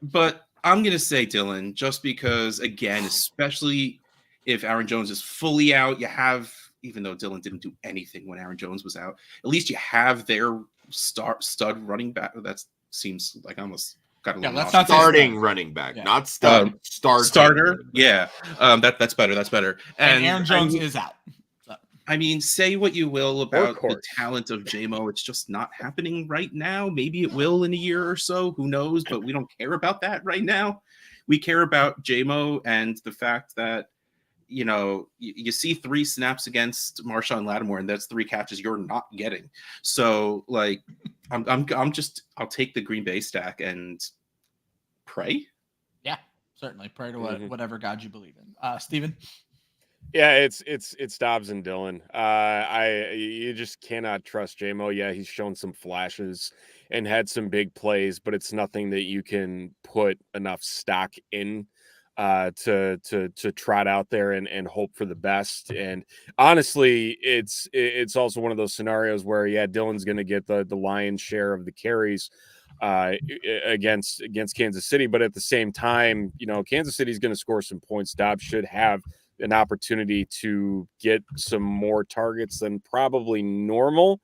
But I'm going to say Dylan, just because, again, especially if Aaron Jones is fully out, you have, even though Dylan didn't do anything when Aaron Jones was out, at least you have their stud running back. That seems like I almost got a little that's not starting running back, not stud. Starter. Yeah. That's better. That's better. And Aaron Jones is out. I mean, say what you will about the talent of JMO. It's just not happening right now. Maybe it will in a year or so. Who knows? But we don't care about that right now. We care about JMO and the fact that, you see 3 snaps against Marshawn Lattimore, and that's 3 catches you're not getting. So, I'll take the Green Bay stack and pray. Yeah, certainly pray to whatever God you believe in. Steven? Yeah, it's Doubs and Dillon. You just cannot trust JMO. Yeah, he's shown some flashes and had some big plays, but it's nothing that you can put enough stock in to trot out there and hope for the best. And honestly, it's also one of those scenarios where Dillon's going to get the lion's share of the carries against Kansas City, but at the same time, Kansas City's going to score some points. Dobbs should have an opportunity to get some more targets than probably normal,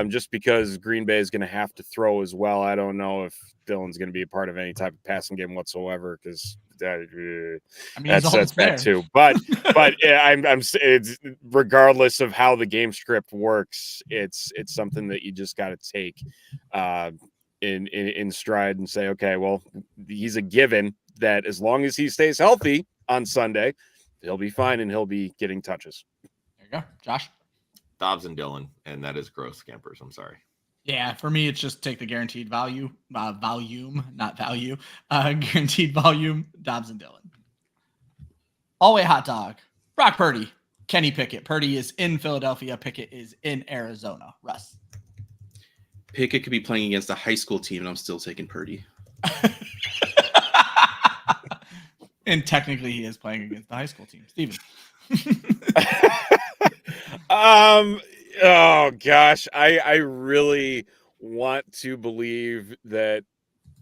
just because Green Bay is going to have to throw as well. I don't know if Dillon's going to be a part of any type of passing game whatsoever, because that's bad too. But yeah, it's regardless of how the game script works, it's something that you just got to take in stride and say, okay, well, he's a given that as long as he stays healthy on Sunday, he'll be fine and he'll be getting touches. There you go, Josh. Dobbs and Dillon, and that is gross Scampers. I'm sorry. Yeah, for me, it's just take the guaranteed volume, not value, guaranteed volume, Dobbs and Dillon. All-way hot dog, Brock Purdy, Kenny Pickett. Purdy is in Philadelphia. Pickett is in Arizona. Russ. Pickett could be playing against a high school team, and I'm still taking Purdy. And technically, he is playing against the high school team. Steven. Oh gosh, I really want to believe that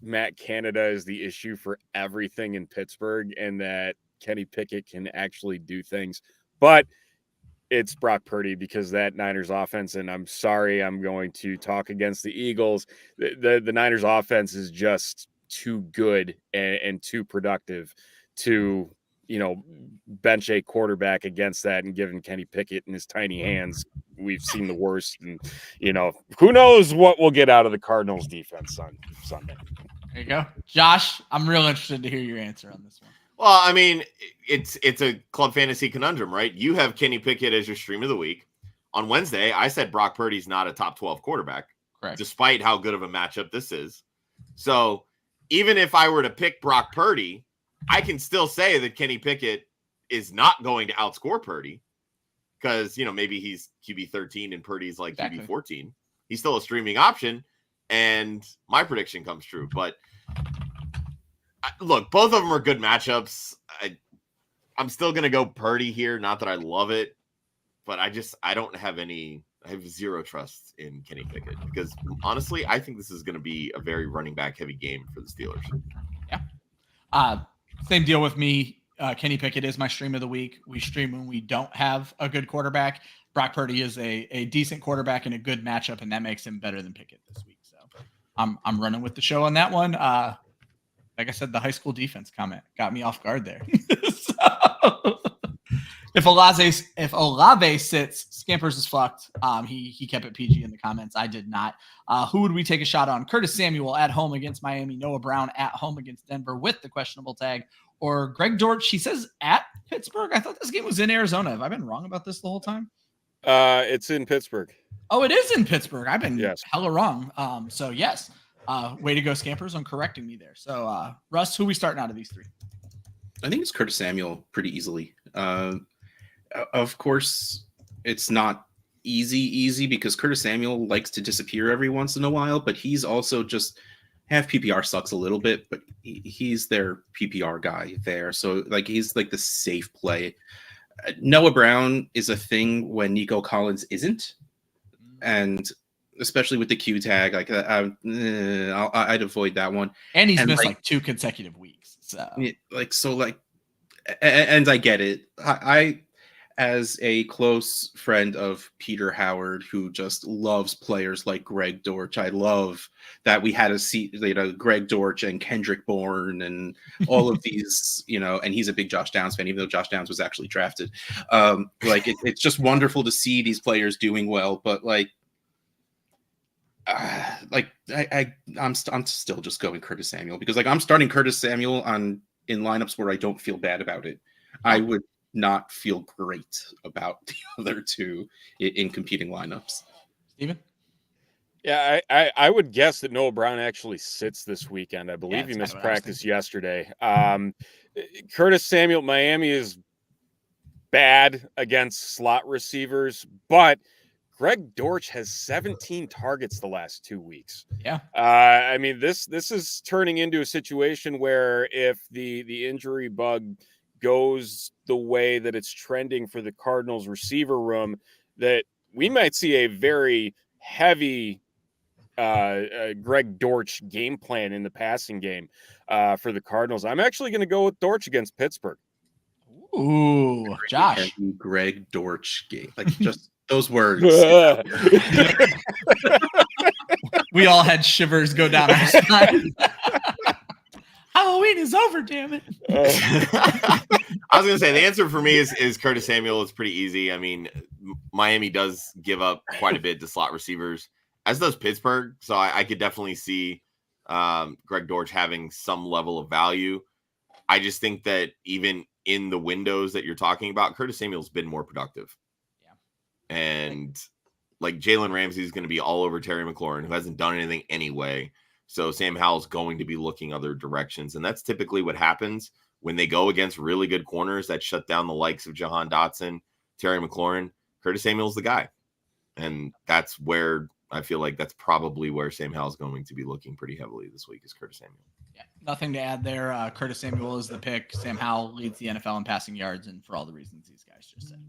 Matt Canada is the issue for everything in Pittsburgh and that Kenny Pickett can actually do things, but it's Brock Purdy because that Niners offense, and I'm sorry, I'm going to talk against the Eagles. The Niners offense is just too good and too productive to, bench a quarterback against that, and given Kenny Pickett in his tiny hands, we've seen the worst. And, who knows what we'll get out of the Cardinals defense on Sunday. There you go. Josh, I'm real interested to hear your answer on this one. Well, I mean, it's a club fantasy conundrum, right? You have Kenny Pickett as your stream of the week. On Wednesday, I said Brock Purdy's not a top 12 quarterback, correct, despite how good of a matchup this is. So even if I were to pick Brock Purdy, I can still say that Kenny Pickett is not going to outscore Purdy because, maybe he's QB 13 and Purdy's like exactly. QB 14. He's still a streaming option, and my prediction comes true. But look, both of them are good matchups. I'm still going to go Purdy here. Not that I love it, but I don't have I have zero trust in Kenny Pickett because honestly, I think this is going to be a very running back heavy game for the Steelers. Yeah. Same deal with me. Kenny Pickett is my stream of the week. We stream when we don't have a good quarterback. Brock Purdy is a decent quarterback in a good matchup, and that makes him better than Pickett this week. So I'm running with the show on that one. Like I said, the high school defense comment got me off guard there. So, if Olave sits, Scampers is fucked. He kept it PG in the comments. I did not. Who would we take a shot on? Curtis Samuel at home against Miami. Noah Brown at home against Denver with the questionable tag. Or Greg Dortch, he says at Pittsburgh. I thought this game was in Arizona. Have I been wrong about this the whole time? It's in Pittsburgh. Oh, it is in Pittsburgh. I've been hella wrong. So yes. Way to go, Scampers, on correcting me there. So Russ, who are we starting out of these three? I think it's Curtis Samuel pretty easily. Of course, it's not easy because Curtis Samuel likes to disappear every once in a while, but he's also just half PPR sucks a little bit, but he's their PPR guy there. So he's like the safe play. Noah Brown is a thing when Nico Collins isn't. And especially with the Q tag, I'd avoid that one. And he's missed 2 consecutive weeks. So and I get it. I as a close friend of Peter Howard, who just loves players like Greg Dortch, I love that we had Greg Dortch and Kendrick Bourne and all of these, and he's a big Josh Downs fan, even though Josh Downs was actually drafted. It's just wonderful to see these players doing well, but I'm still just going Curtis Samuel because I'm starting Curtis Samuel in lineups where I don't feel bad about it. I would not feel great about the other two in competing lineups. Steven? Yeah, I would guess that Noah Brown actually sits this weekend. I believe he missed practice yesterday. Curtis Samuel, Miami is bad against slot receivers, but Greg Dortch has 17 targets the last 2 weeks. Yeah. This is turning into a situation where if the injury bug goes the way that it's trending for the Cardinals receiver room, that we might see a very heavy Greg Dortch game plan in the passing game for the Cardinals. I'm actually going to go with Dortch against Pittsburgh. Ooh, Josh. Greg Dortch game. Like just those words. We all had shivers go down our spine. Halloween is over, damn it. I was going to say the answer for me is Curtis Samuel. It's pretty easy. I mean, Miami does give up quite a bit to slot receivers, as does Pittsburgh. So I could definitely see Greg Dortch having some level of value. I just think that even in the windows that you're talking about, Curtis Samuel's been more productive. Yeah. And like Jalen Ramsey is going to be all over Terry McLaurin, who hasn't done anything anyway. So Sam Howell's going to be looking other directions. And that's typically what happens when they go against really good corners that shut down the likes of Jahan Dotson, Terry McLaurin. Curtis Samuel's the guy. And that's where I feel like that's probably where Sam Howell's going to be looking pretty heavily this week is Curtis Samuel. Yeah, nothing to add there. Curtis Samuel is the pick. Sam Howell leads the NFL in passing yards, and for all the reasons these guys just said.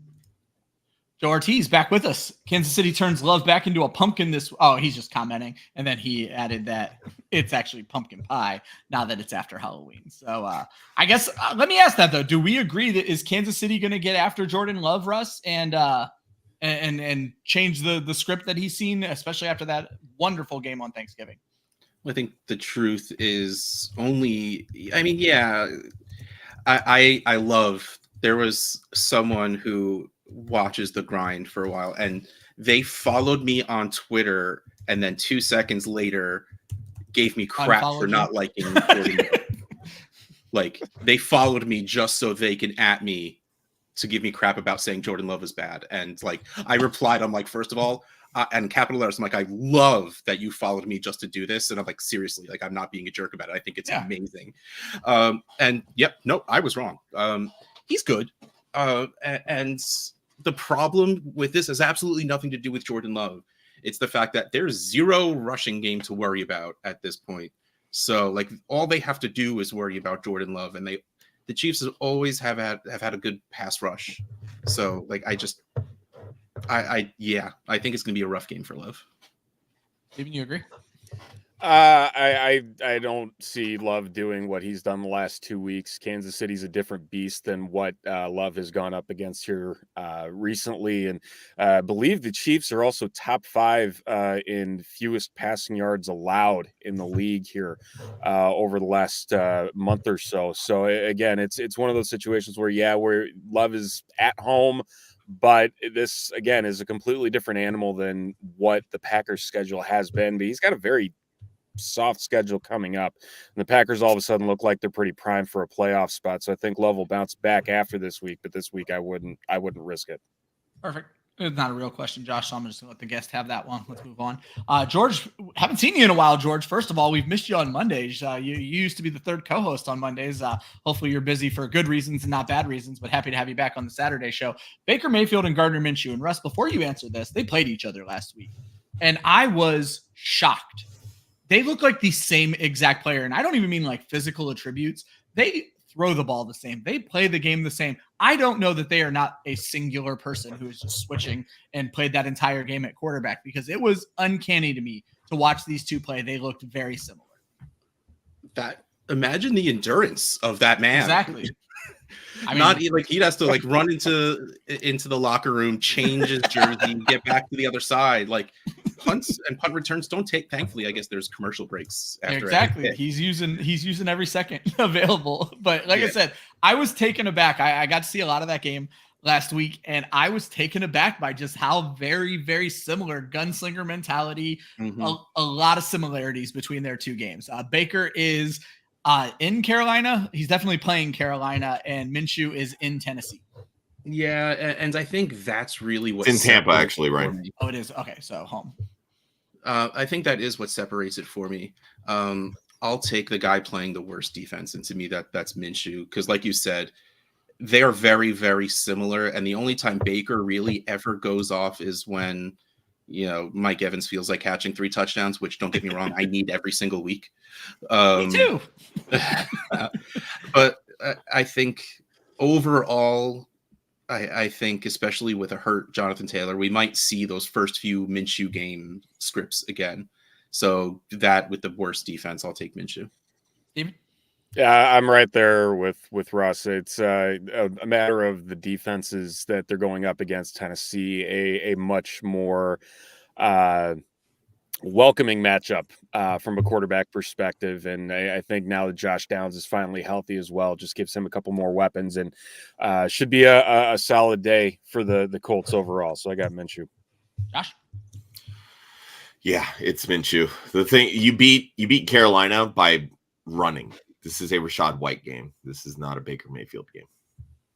Joe Ortiz back with us. Kansas City turns Love back into a pumpkin this. Oh, he's just commenting, and then he added that it's actually pumpkin pie now that it's after Halloween. So I guess let me ask that though: do we agree that is Kansas City going to get after Jordan Love, Russ, and change the script that he's seen, especially after that wonderful game on Thanksgiving? I think the truth is only. I mean, yeah, I love. There was someone who watches the grind for a while and they followed me on Twitter and then 2 seconds later gave me crap for not liking like they followed me just so they can at me to give me crap about saying Jordan Love is bad. And like I replied, I'm like, first of all, and capital letters, I'm like, I love that you followed me just to do this. And I'm like, seriously, like I'm not being a jerk about it. I think it's amazing. And yep, nope, I was wrong. He's good. And the problem with this has absolutely nothing to do with Jordan Love. It's the fact that there's zero rushing game to worry about at this point. So like all they have to do is worry about Jordan Love, and the Chiefs always have had a good pass rush. So like I think it's gonna be a rough game for Love. Steven, you agree? I don't see Love doing what he's done the last 2 weeks. Kansas City's a different beast than what Love has gone up against here recently. And I believe the Chiefs are also top 5 in fewest passing yards allowed in the league here over the last month or so. So again, it's one of those situations where Love is at home, but this again is a completely different animal than what the Packers schedule has been. But he's got a very soft schedule coming up, and the Packers all of a sudden look like they're pretty primed for a playoff spot. So I think Love will bounce back after this week, but this week I wouldn't risk it. Perfect. It's not a real question, Josh, so I'm just gonna let the guest have that one. Let's move on. George, haven't seen you in a while, George. First of all, we've missed you on Mondays. You used to be the third co-host on Mondays. Hopefully you're busy for good reasons and not bad reasons, but happy to have you back on the Saturday show. Baker Mayfield and Gardner Minshew. And Russ, before you answer this, they played each other last week, and I was shocked. They look like the same exact player. And I don't even mean like physical attributes. They throw the ball the same. They play the game the same. I don't know that they are not a singular person who is just switching and played that entire game at quarterback, because it was uncanny to me to watch these two play. They looked very similar. Imagine the endurance of that man. Exactly. I mean, he has to like run into the locker room, change his jersey, get back to the other side. Like punts and punt returns don't take. Thankfully, I guess there's commercial breaks after. Exactly. He's using every second available. But like I said, I was taken aback. I got to see a lot of that game last week, and I was taken aback by just how very, very similar gunslinger mentality. A lot of similarities between their two games. Baker is in Carolina. He's definitely playing Carolina, and Minshew is in Tennessee. Yeah, and I think that's really what's in Tampa, actually, right? Oh, it is. Okay, so home. I think that is what separates it for me. I'll take the guy playing the worst defense, and to me, that's Minshew, because, like you said, they are very, very similar. And the only time Baker really ever goes off is when, Mike Evans feels like catching 3 touchdowns, which, don't get me wrong, I need every single week. Me too. But I think overall, I think especially with a hurt Jonathan Taylor, we might see those first few Minshew game scripts again. So that with the worst defense, I'll take Minshew. Steven? Yeah, I'm right there with Russ. It's a matter of the defenses that they're going up against Tennessee, a much more welcoming matchup from a quarterback perspective. And I think now that Josh Downs is finally healthy as well, just gives him a couple more weapons and should be a solid day for the Colts overall. So I got Minshew. Josh? Yeah, it's Minshew. The thing you beat Carolina by running. This is a Rashad White game. This is not a Baker Mayfield game.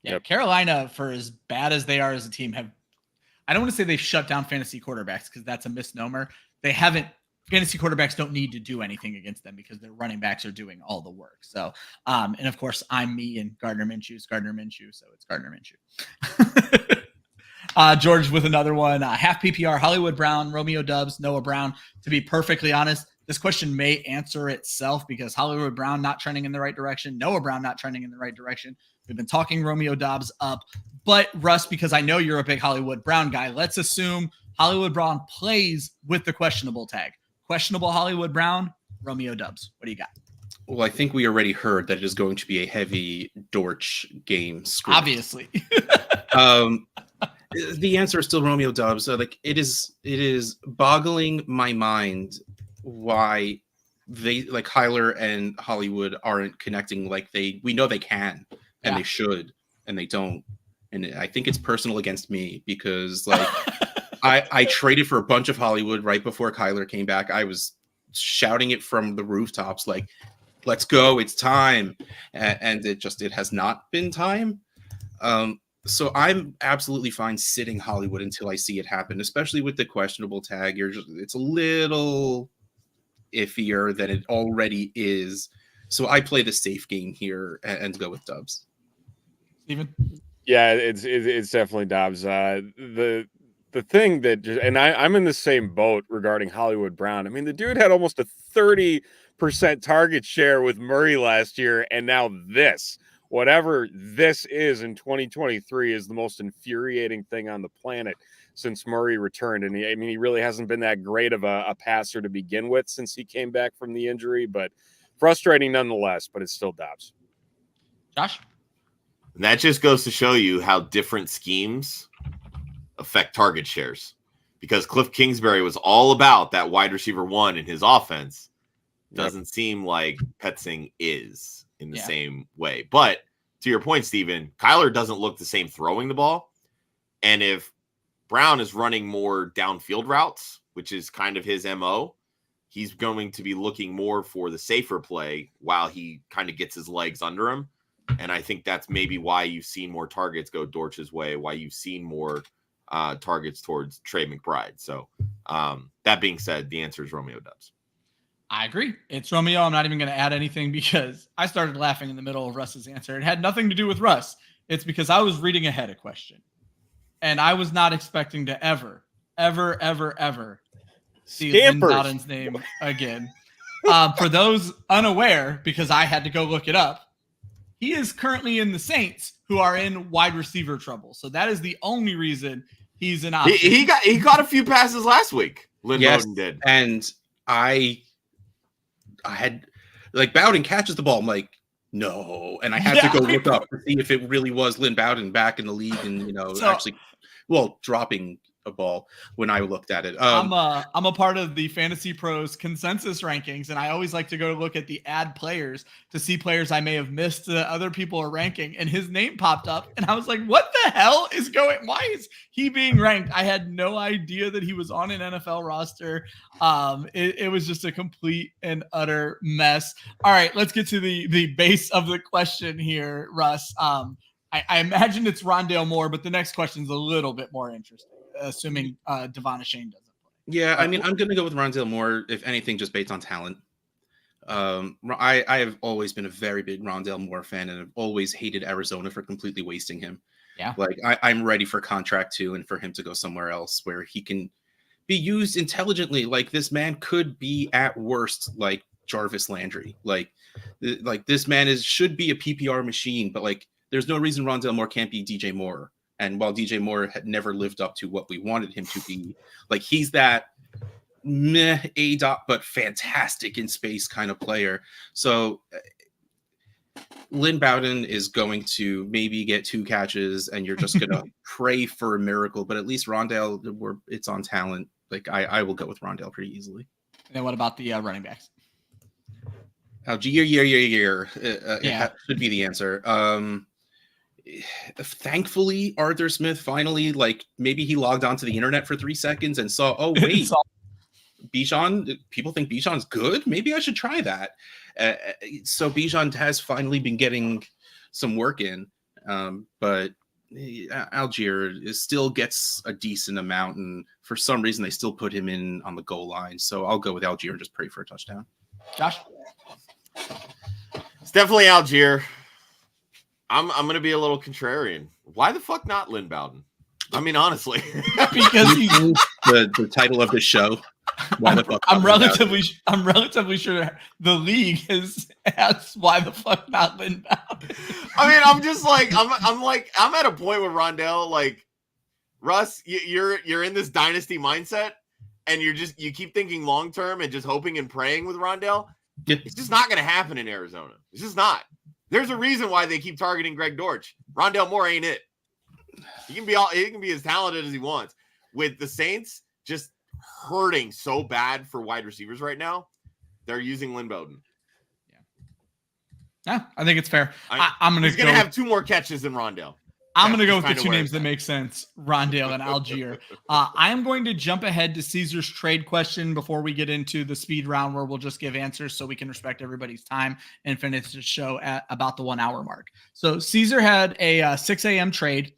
Yeah, Yep. Carolina, for as bad as they are as a team, I don't want to say they've shut down fantasy quarterbacks because that's a misnomer. They haven't. Fantasy quarterbacks don't need to do anything against them because their running backs are doing all the work. So, and of course, I'm me and Gardner Minshew's Gardner Minshew, so it's Gardner Minshew. George with another one. Half PPR, Hollywood Brown, Romeo Doubs, Noah Brown. To be perfectly honest, this question may answer itself because Hollywood Brown not trending in the right direction, Noah Brown not trending in the right direction. We've been talking Romeo Doubs up. But Russ, because I know you're a big Hollywood Brown guy, let's assume Hollywood Brown plays with the questionable tag. Questionable Hollywood Brown, Romeo Doubs. What do you got? Well, I think we already heard that it is going to be a heavy Dortch game script. Obviously. The answer is still Romeo Doubs. Like it is boggling my mind why they like Kyler and Hollywood aren't connecting like we know they can and they should and they don't. And I think it's personal against me because like I traded for a bunch of Hollywood right before Kyler came back. I was shouting it from the rooftops like, let's go, it's time. And it has not been time. So I'm absolutely fine sitting Hollywood until I see it happen, especially with the questionable tag. It's a little iffier than it already is. So I play the safe game here and go with Doubs. Steven? Yeah, it's definitely Dobbs. The thing that I'm in the same boat regarding Hollywood Brown. I mean, the dude had almost a 30% target share with Murray last year, and now whatever this is in 2023 is the most infuriating thing on the planet since Murray returned. And he really hasn't been that great of a passer to begin with since he came back from the injury, but frustrating nonetheless, but it's still Dobbs. Josh? And that just goes to show you how different schemes affect target shares. Because Cliff Kingsbury was all about that wide receiver one in his offense. Doesn't seem like Petzing is in the same way. But to your point, Steven, Kyler doesn't look the same throwing the ball. And if Brown is running more downfield routes, which is kind of his MO, he's going to be looking more for the safer play while he kind of gets his legs under him. And I think that's maybe why you've seen more targets go Dortch's way, why you've seen more targets towards Trey McBride. So that being said, the answer is Romeo Doubs. I agree. It's Romeo. I'm not even going to add anything because I started laughing in the middle of Russ's answer. It had nothing to do with Russ. It's because I was reading ahead a question. And I was not expecting to ever see Lynn Bowden's name again. For those unaware, because I had to go look it up, he is currently in the Saints, who are in wide receiver trouble. So that is the only reason he's an option. He got a few passes last week. Lynn Bowden did. And I had like Bowden catches the ball. I'm like, no. And I had to go look up to see if it really was Lynn Bowden back in the league and, dropping a ball when I looked at it. I'm a part of the Fantasy Pros consensus rankings, and I always like to go look at the add players to see players I may have missed that other people are ranking, and his name popped up, and I was like, what the hell is why is he being ranked? I had no idea that he was on an NFL roster. It was just a complete and utter mess. All right, let's get to the base of the question here, Russ. I imagine it's Rondale Moore, but the next question is a little bit more interesting, assuming Devon Achane doesn't play. Yeah, I mean, I'm going to go with Rondale Moore, if anything, just based on talent. I have always been a very big Rondale Moore fan, and I've always hated Arizona for completely wasting him. Yeah. Like, I'm ready for contract 2 and for him to go somewhere else where he can be used intelligently. Like, this man could be, at worst, like Jarvis Landry. Like this man should be a PPR machine, but, like, there's no reason Rondale Moore can't be DJ Moore. And while DJ Moore had never lived up to what we wanted him to be, like he's that but fantastic in space kind of player. So Lynn Bowden is going to maybe get 2 catches, and you're just gonna pray for a miracle. But at least Rondale, it's on talent. Like I will go with Rondale pretty easily. And what about the running backs? Algier, Yeah. should be the answer. Thankfully, Arthur Smith finally, like, maybe he logged onto the internet for 3 seconds and saw, oh wait, Bijan. People think Bijan's good. Maybe I should try that. So Bijan has finally been getting some work in, but Algier still gets a decent amount, and for some reason they still put him in on the goal line. So I'll go with Algier and just pray for a touchdown. Josh? It's definitely Algier. I'm gonna be a little contrarian. Why the fuck not Lynn Bowden? I mean, honestly, Because he's the title of the show. Why the fuck? I'm relatively sure the league has asked why the fuck not Lynn Bowden. I mean, I'm just like I'm at a point with Rondale. Like, Russ, you're in this dynasty mindset, and you keep thinking long term and just hoping and praying with Rondale. Yeah. It's just not going to happen in Arizona. It's just not. There's a reason why they keep targeting Greg Dortch. Rondale Moore ain't it. He can be as talented as he wants. With the Saints just hurting so bad for wide receivers right now, they're using Lynn Bowden. Yeah, I think it's fair. He's going to have 2 more catches than Rondale. I'm going to go with the 2 names that make sense, Rondale and Algier. I am going to jump ahead to Caesar's trade question before we get into the speed round, where we'll just give answers so we can respect everybody's time and finish the show at about the 1 hour mark. So Caesar had a 6 a.m. trade.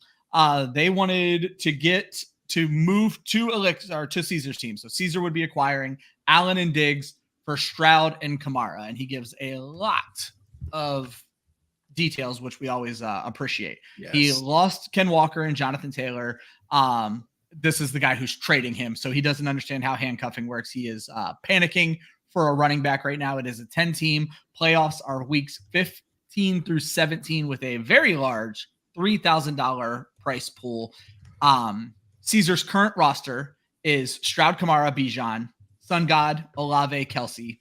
They wanted to move to Caesar's team. So Caesar would be acquiring Allen and Diggs for Stroud and Kamara. And he gives a lot of details, which we always appreciate. Yes. He lost Ken Walker and Jonathan Taylor. This is the guy who's trading him, so he doesn't understand how handcuffing works. He is panicking for a running back right now. It is a 10-team. Playoffs are weeks 15 through 17 with a very large $3,000 price pool. Caesar's current roster is Stroud, Kamara, Bijan, Sun God, Olave, Kelsey,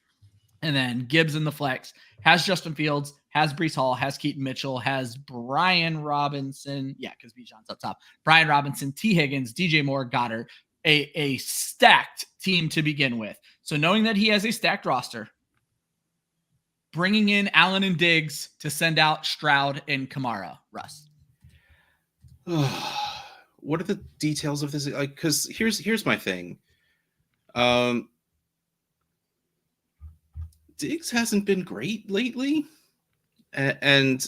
and then Gibbs in the flex. Has Justin Fields, has Breece Hall, has Keaton Mitchell, has Brian Robinson. Yeah, because Bijan's up top. Brian Robinson, T. Higgins, DJ Moore, Goddard. A stacked team to begin with. So knowing that he has a stacked roster, bringing in Allen and Diggs to send out Stroud and Kamara. Russ. What are the details of this? Like, because here's my thing. Diggs hasn't been great lately. And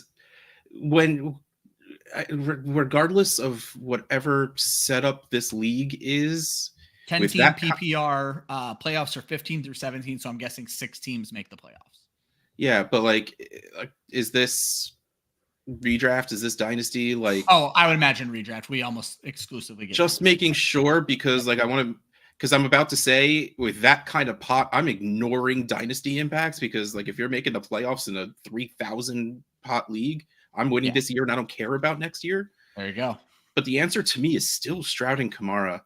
regardless of whatever setup this league is, 10-team PPR playoffs are 15 through 17, so I'm guessing 6 teams make the playoffs. Yeah, but like is this redraft? Is this dynasty? Like, oh, I would imagine redraft. We almost exclusively get just making sure, because like because I'm about to say, with that kind of pot, I'm ignoring dynasty impacts, because like if you're making the playoffs in a 3,000 pot league, I'm winning this year and I don't care about next year. There you go. But the answer to me is still Stroud and Kamara.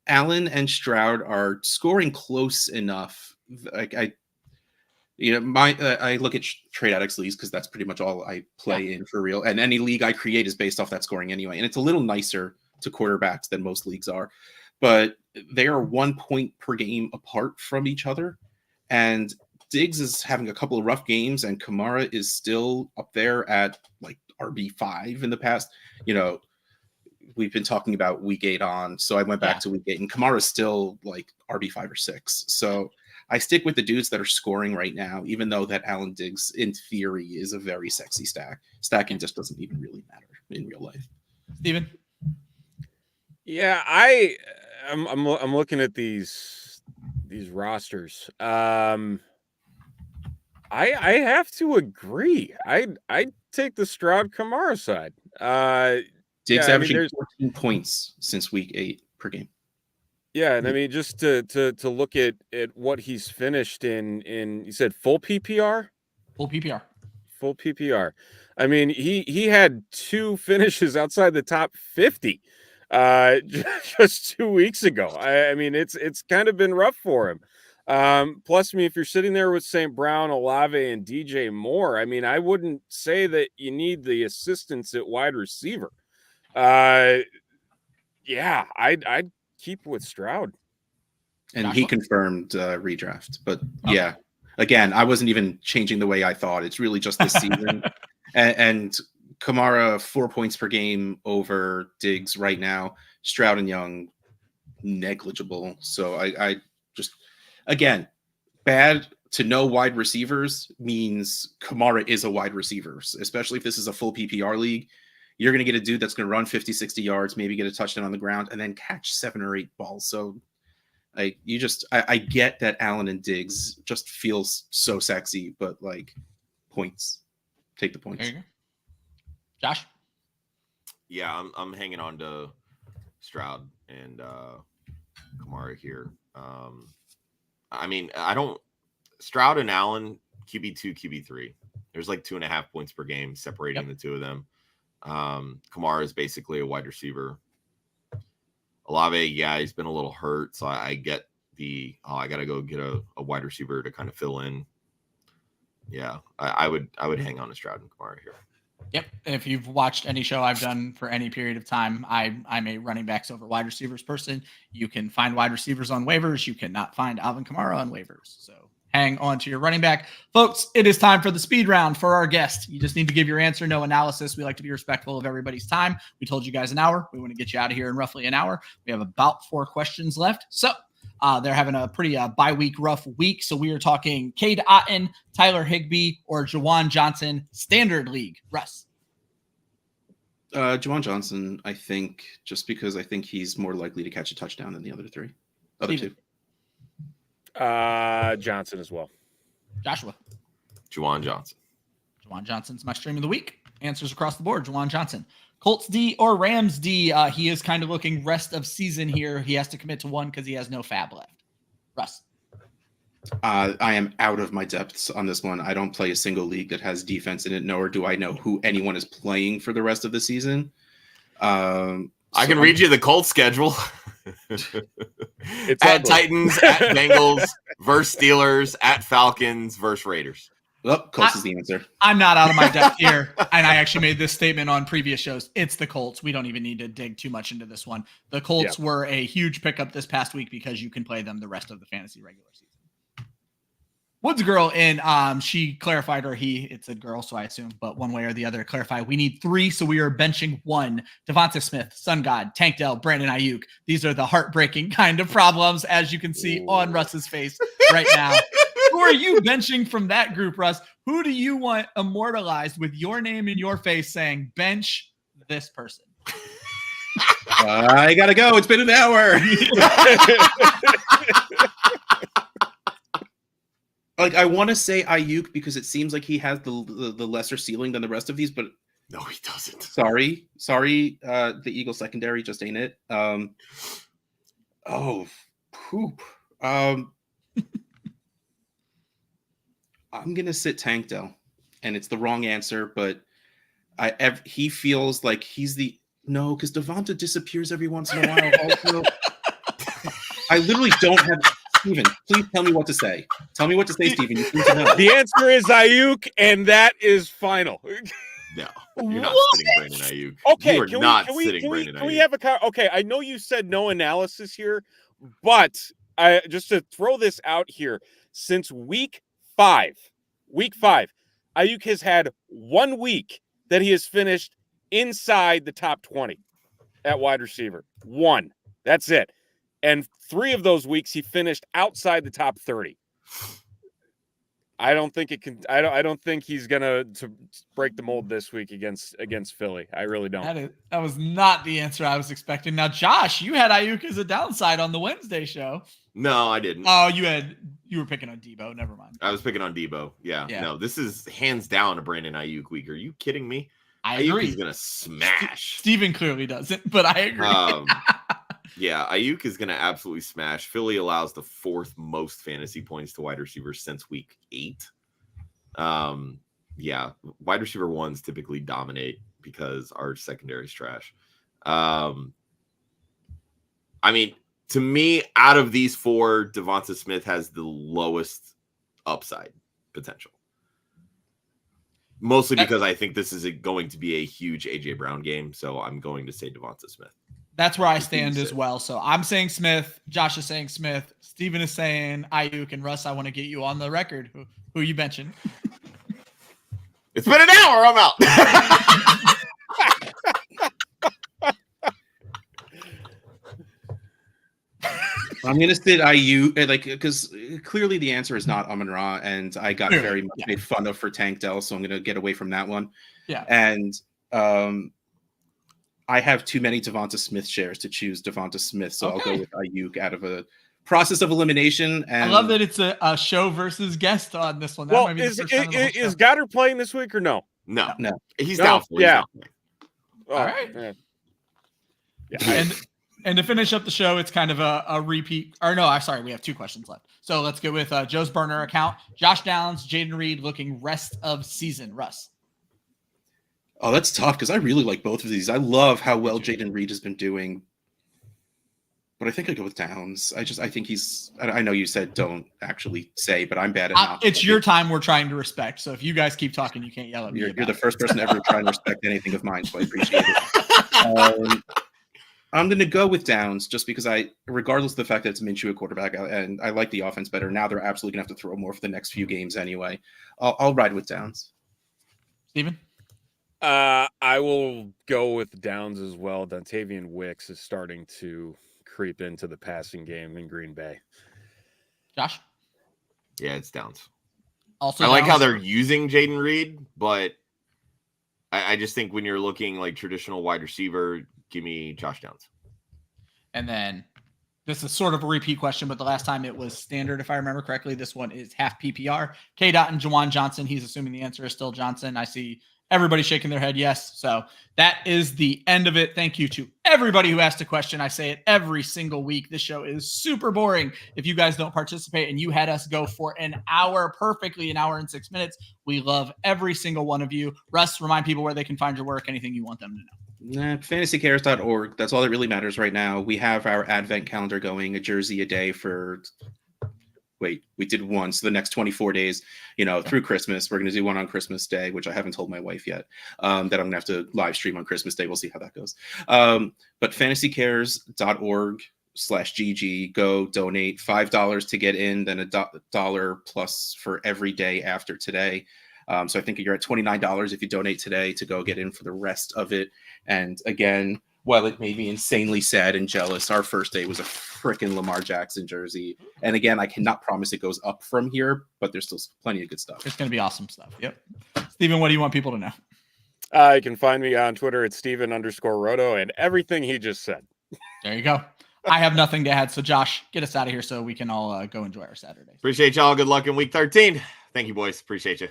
Allen and Stroud are scoring close enough. Like I look at trade addicts leagues because that's pretty much all I play in for real. And any league I create is based off that scoring anyway. And it's a little nicer to quarterbacks than most leagues are. But they are 1 point per game apart from each other. And Diggs is having a couple of rough games, and Kamara is still up there at like RB5 in the past. You know, we've been talking about week 8 on, so I went back to week 8, and Kamara's still like RB5 or 6. So I stick with the dudes that are scoring right now, even though that Allen Diggs, in theory, is a very sexy stack. Stacking just doesn't even really matter in real life. Steven? Yeah, I'm looking at these rosters. I have to agree. I take the Stroud Kamara side. Diggs averaging 14 points since week 8 per game. Yeah, and I mean, just to look at what he's finished in you said full PPR? Full PPR. Full PPR. I mean, he had 2 finishes outside the top 50 just 2 weeks ago. I mean, it's kind of been rough for him. Plus, if you're sitting there with St. Brown, Olave, and DJ Moore, I wouldn't say that you need the assistance at wide receiver. I'd keep with Stroud. And Joshua? he confirmed redraft. But yeah, again, I wasn't even changing the way I thought. It's really just this season. And Kamara 4 points per game over Diggs right now. Stroud and Young negligible. So I just, again, bad to know wide receivers means Kamara is a wide receiver, especially if this is a full PPR league. You're going to get a dude that's going to run 50, 60 yards, maybe get a touchdown on the ground, and then catch 7 or 8 balls. So I get that Allen and Diggs just feels so sexy, but like points. Take the points. There you go. Josh? Yeah, I'm hanging on to Stroud and Kamara here. Stroud and Allen, QB2, QB3. There's like 2.5 points per game separating the two of them. Kamara is basically a wide receiver. Olave, he's been a little hurt, so I get I gotta go get a wide receiver to kind of fill in. Yeah, I would hang on to Stroud and Kamara here. Yep. If you've watched any show I've done for any period of time, I'm a running backs over wide receivers person. You can find wide receivers on waivers. You cannot find Alvin Kamara on waivers. So hang on to your running back. Folks, it is time for the speed round for our guest. You just need to give your answer, no analysis. We like to be respectful of everybody's time. We told you guys an hour. We want to get you out of here in roughly an hour. We have about 4 questions left. So they're having a pretty bye-week rough week. So we are talking Cade Otton, Tyler Higbee, or Juwan Johnson, standard league. Russ. Juwan Johnson, I think, just because I think he's more likely to catch a touchdown than the other two. Johnson as well. Joshua. Juwan Johnson. Juwan Johnson's my stream of the week. Answers across the board. Juwan Johnson. Colts D or Rams D? He is kind of looking rest of season here. He has to commit to one because he has no fab left. Russ. I am out of my depths on this one. I don't play a single league that has defense in it, nor do I know who anyone is playing for the rest of the season. I can read you the Colts schedule. It's at ugly. Titans, at Bengals, versus Steelers, at Falcons, versus Raiders. Well, Colts is the answer. I'm not out of my depth here. And I actually made this statement on previous shows. It's the Colts. We don't even need to dig too much into this one. The Colts were a huge pickup this past week because you can play them the rest of the fantasy regular season. Woods girl, and she clarified, or it said girl, so I assume, but one way or the other, clarify. We need 3, so we are benching 1. Devonta Smith, Sun God, Tank Dell, Brandon Ayuk. These are the heartbreaking kind of problems, as you can see on Russ's face right now. Who are you benching from that group, Russ? Who do you want immortalized with your name in your face saying, bench this person? I gotta go. It's been an hour. Like, I want to say Ayuk because it seems like he has the lesser ceiling than the rest of these, but no, he doesn't. Sorry. The Eagles secondary just ain't it. Poop. I'm gonna sit Tank Dell, and it's the wrong answer, but he feels like he's because Devonta disappears every once in a while. Also, I literally don't have. Steven, please tell me what to say. Tell me what to say, Steven. You need to know. The answer is Ayuk, and that is final. No, you're not sitting Brandon Ayuk. Okay, you are not sitting Brandon Ayuk. Can we have okay, I know you said no analysis here, but just to throw this out here, since week 5, Ayuk has had 1 week that he has finished inside the top 20 at wide receiver. 1. That's it. And 3 of those weeks he finished outside the top 30. I don't think I don't think he's gonna break the mold this week against Philly. I really don't. That was not the answer I was expecting. Now, Josh, you had Ayuk as a downside on the Wednesday show. No, I didn't. Oh, you were picking on Debo. Never mind. I was picking on Debo. Yeah. No, this is hands down a Brandon Ayuk week. Are you kidding me? I agree. He's gonna smash. Steven clearly doesn't, but I agree. Yeah, Ayuk is going to absolutely smash. Philly allows the 4th most fantasy points to wide receivers since week 8. Yeah, wide receiver 1s typically dominate because our secondary is trash. To me, out of these four, Devonta Smith has the lowest upside potential. Mostly because I think this is going to be a huge A.J. Brown game, so I'm going to say Devonta Smith. That's where I stand as well. So I'm saying Smith. Josh is saying Smith. Steven is saying Ayuk. And Russ, I want to get you on the record. Who you mentioned? It's been an hour. I'm out. I'm gonna sit Ayuk, like, because clearly the answer is not Amon-Ra, and I got very much made fun of for Tank Dell, so I'm gonna get away from that one. Yeah. And I have too many Devonta Smith shares to choose Devonta Smith, so I'll go with Ayuk out of a process of elimination. And I love that it's a show versus guest on this one. That Well, might be is Goddard playing this week or no? No. He's No, doubtful. yeah. He's All right. Yeah. And to finish up the show, it's kind of a repeat. Or no, I'm sorry, we have two questions left. So let's go with Joe's burner account. Josh Downs, Jaden Reed looking rest of season. Russ. Oh, that's tough because I really like both of these. I love how well Jaden Reed has been doing. But I think I go with Downs. I think he's. I know you said don't actually say, but I'm bad at not. It's your time. We're trying to respect. So if you guys keep talking, you can't yell at me. You're the first person ever trying to respect anything of mine, so I appreciate it. I'm going to go with Downs just because regardless of the fact that it's Minshew a quarterback, and I like the offense better. Now they're absolutely going to have to throw more for the next few games anyway. I'll ride with Downs. Steven? I will go with Downs as well. Dontavian Wicks is starting to creep into the passing game in Green Bay. Josh? Yeah, it's Downs. Also, I like how they're using Jaden Reed, but I just think when you're looking like traditional wide receiver, give me Josh Downs. And then this is sort of a repeat question, but the last time it was standard, if I remember correctly. This one is half PPR. K-Dot and Juwan Johnson. He's assuming the answer is still Johnson. I see everybody shaking their head yes. So that is the end of it. Thank you to everybody who asked a question. I say it every single week. This show is super boring if you guys don't participate, and you had us go for an hour, perfectly an hour and 6 minutes. We love every single one of you. Russ, remind people where they can find your work, anything you want them to know. Fantasycares.org. That's all that really matters right now. We have our advent calendar going, a jersey a day for we did one, so the next 24 days, through Christmas. We're going to do one on Christmas Day, which I haven't told my wife yet, that I'm going to have to live stream on Christmas Day. We'll see how that goes. But fantasycares.org/GG, go donate $5 to get in, then $1 plus for every day after today. So I think you're at $29 if you donate today to go get in for the rest of it. And again, while it made me insanely sad and jealous, our first day was a freaking Lamar Jackson jersey. And again, I cannot promise it goes up from here, but there's still plenty of good stuff. It's going to be awesome stuff. Yep. Steven, what do you want people to know? You can find me on Twitter at Steven_Roto and everything he just said. There you go. I have nothing to add. So Josh, get us out of here so we can all go enjoy our Saturday. Appreciate y'all. Good luck in week 13. Thank you, boys. Appreciate you.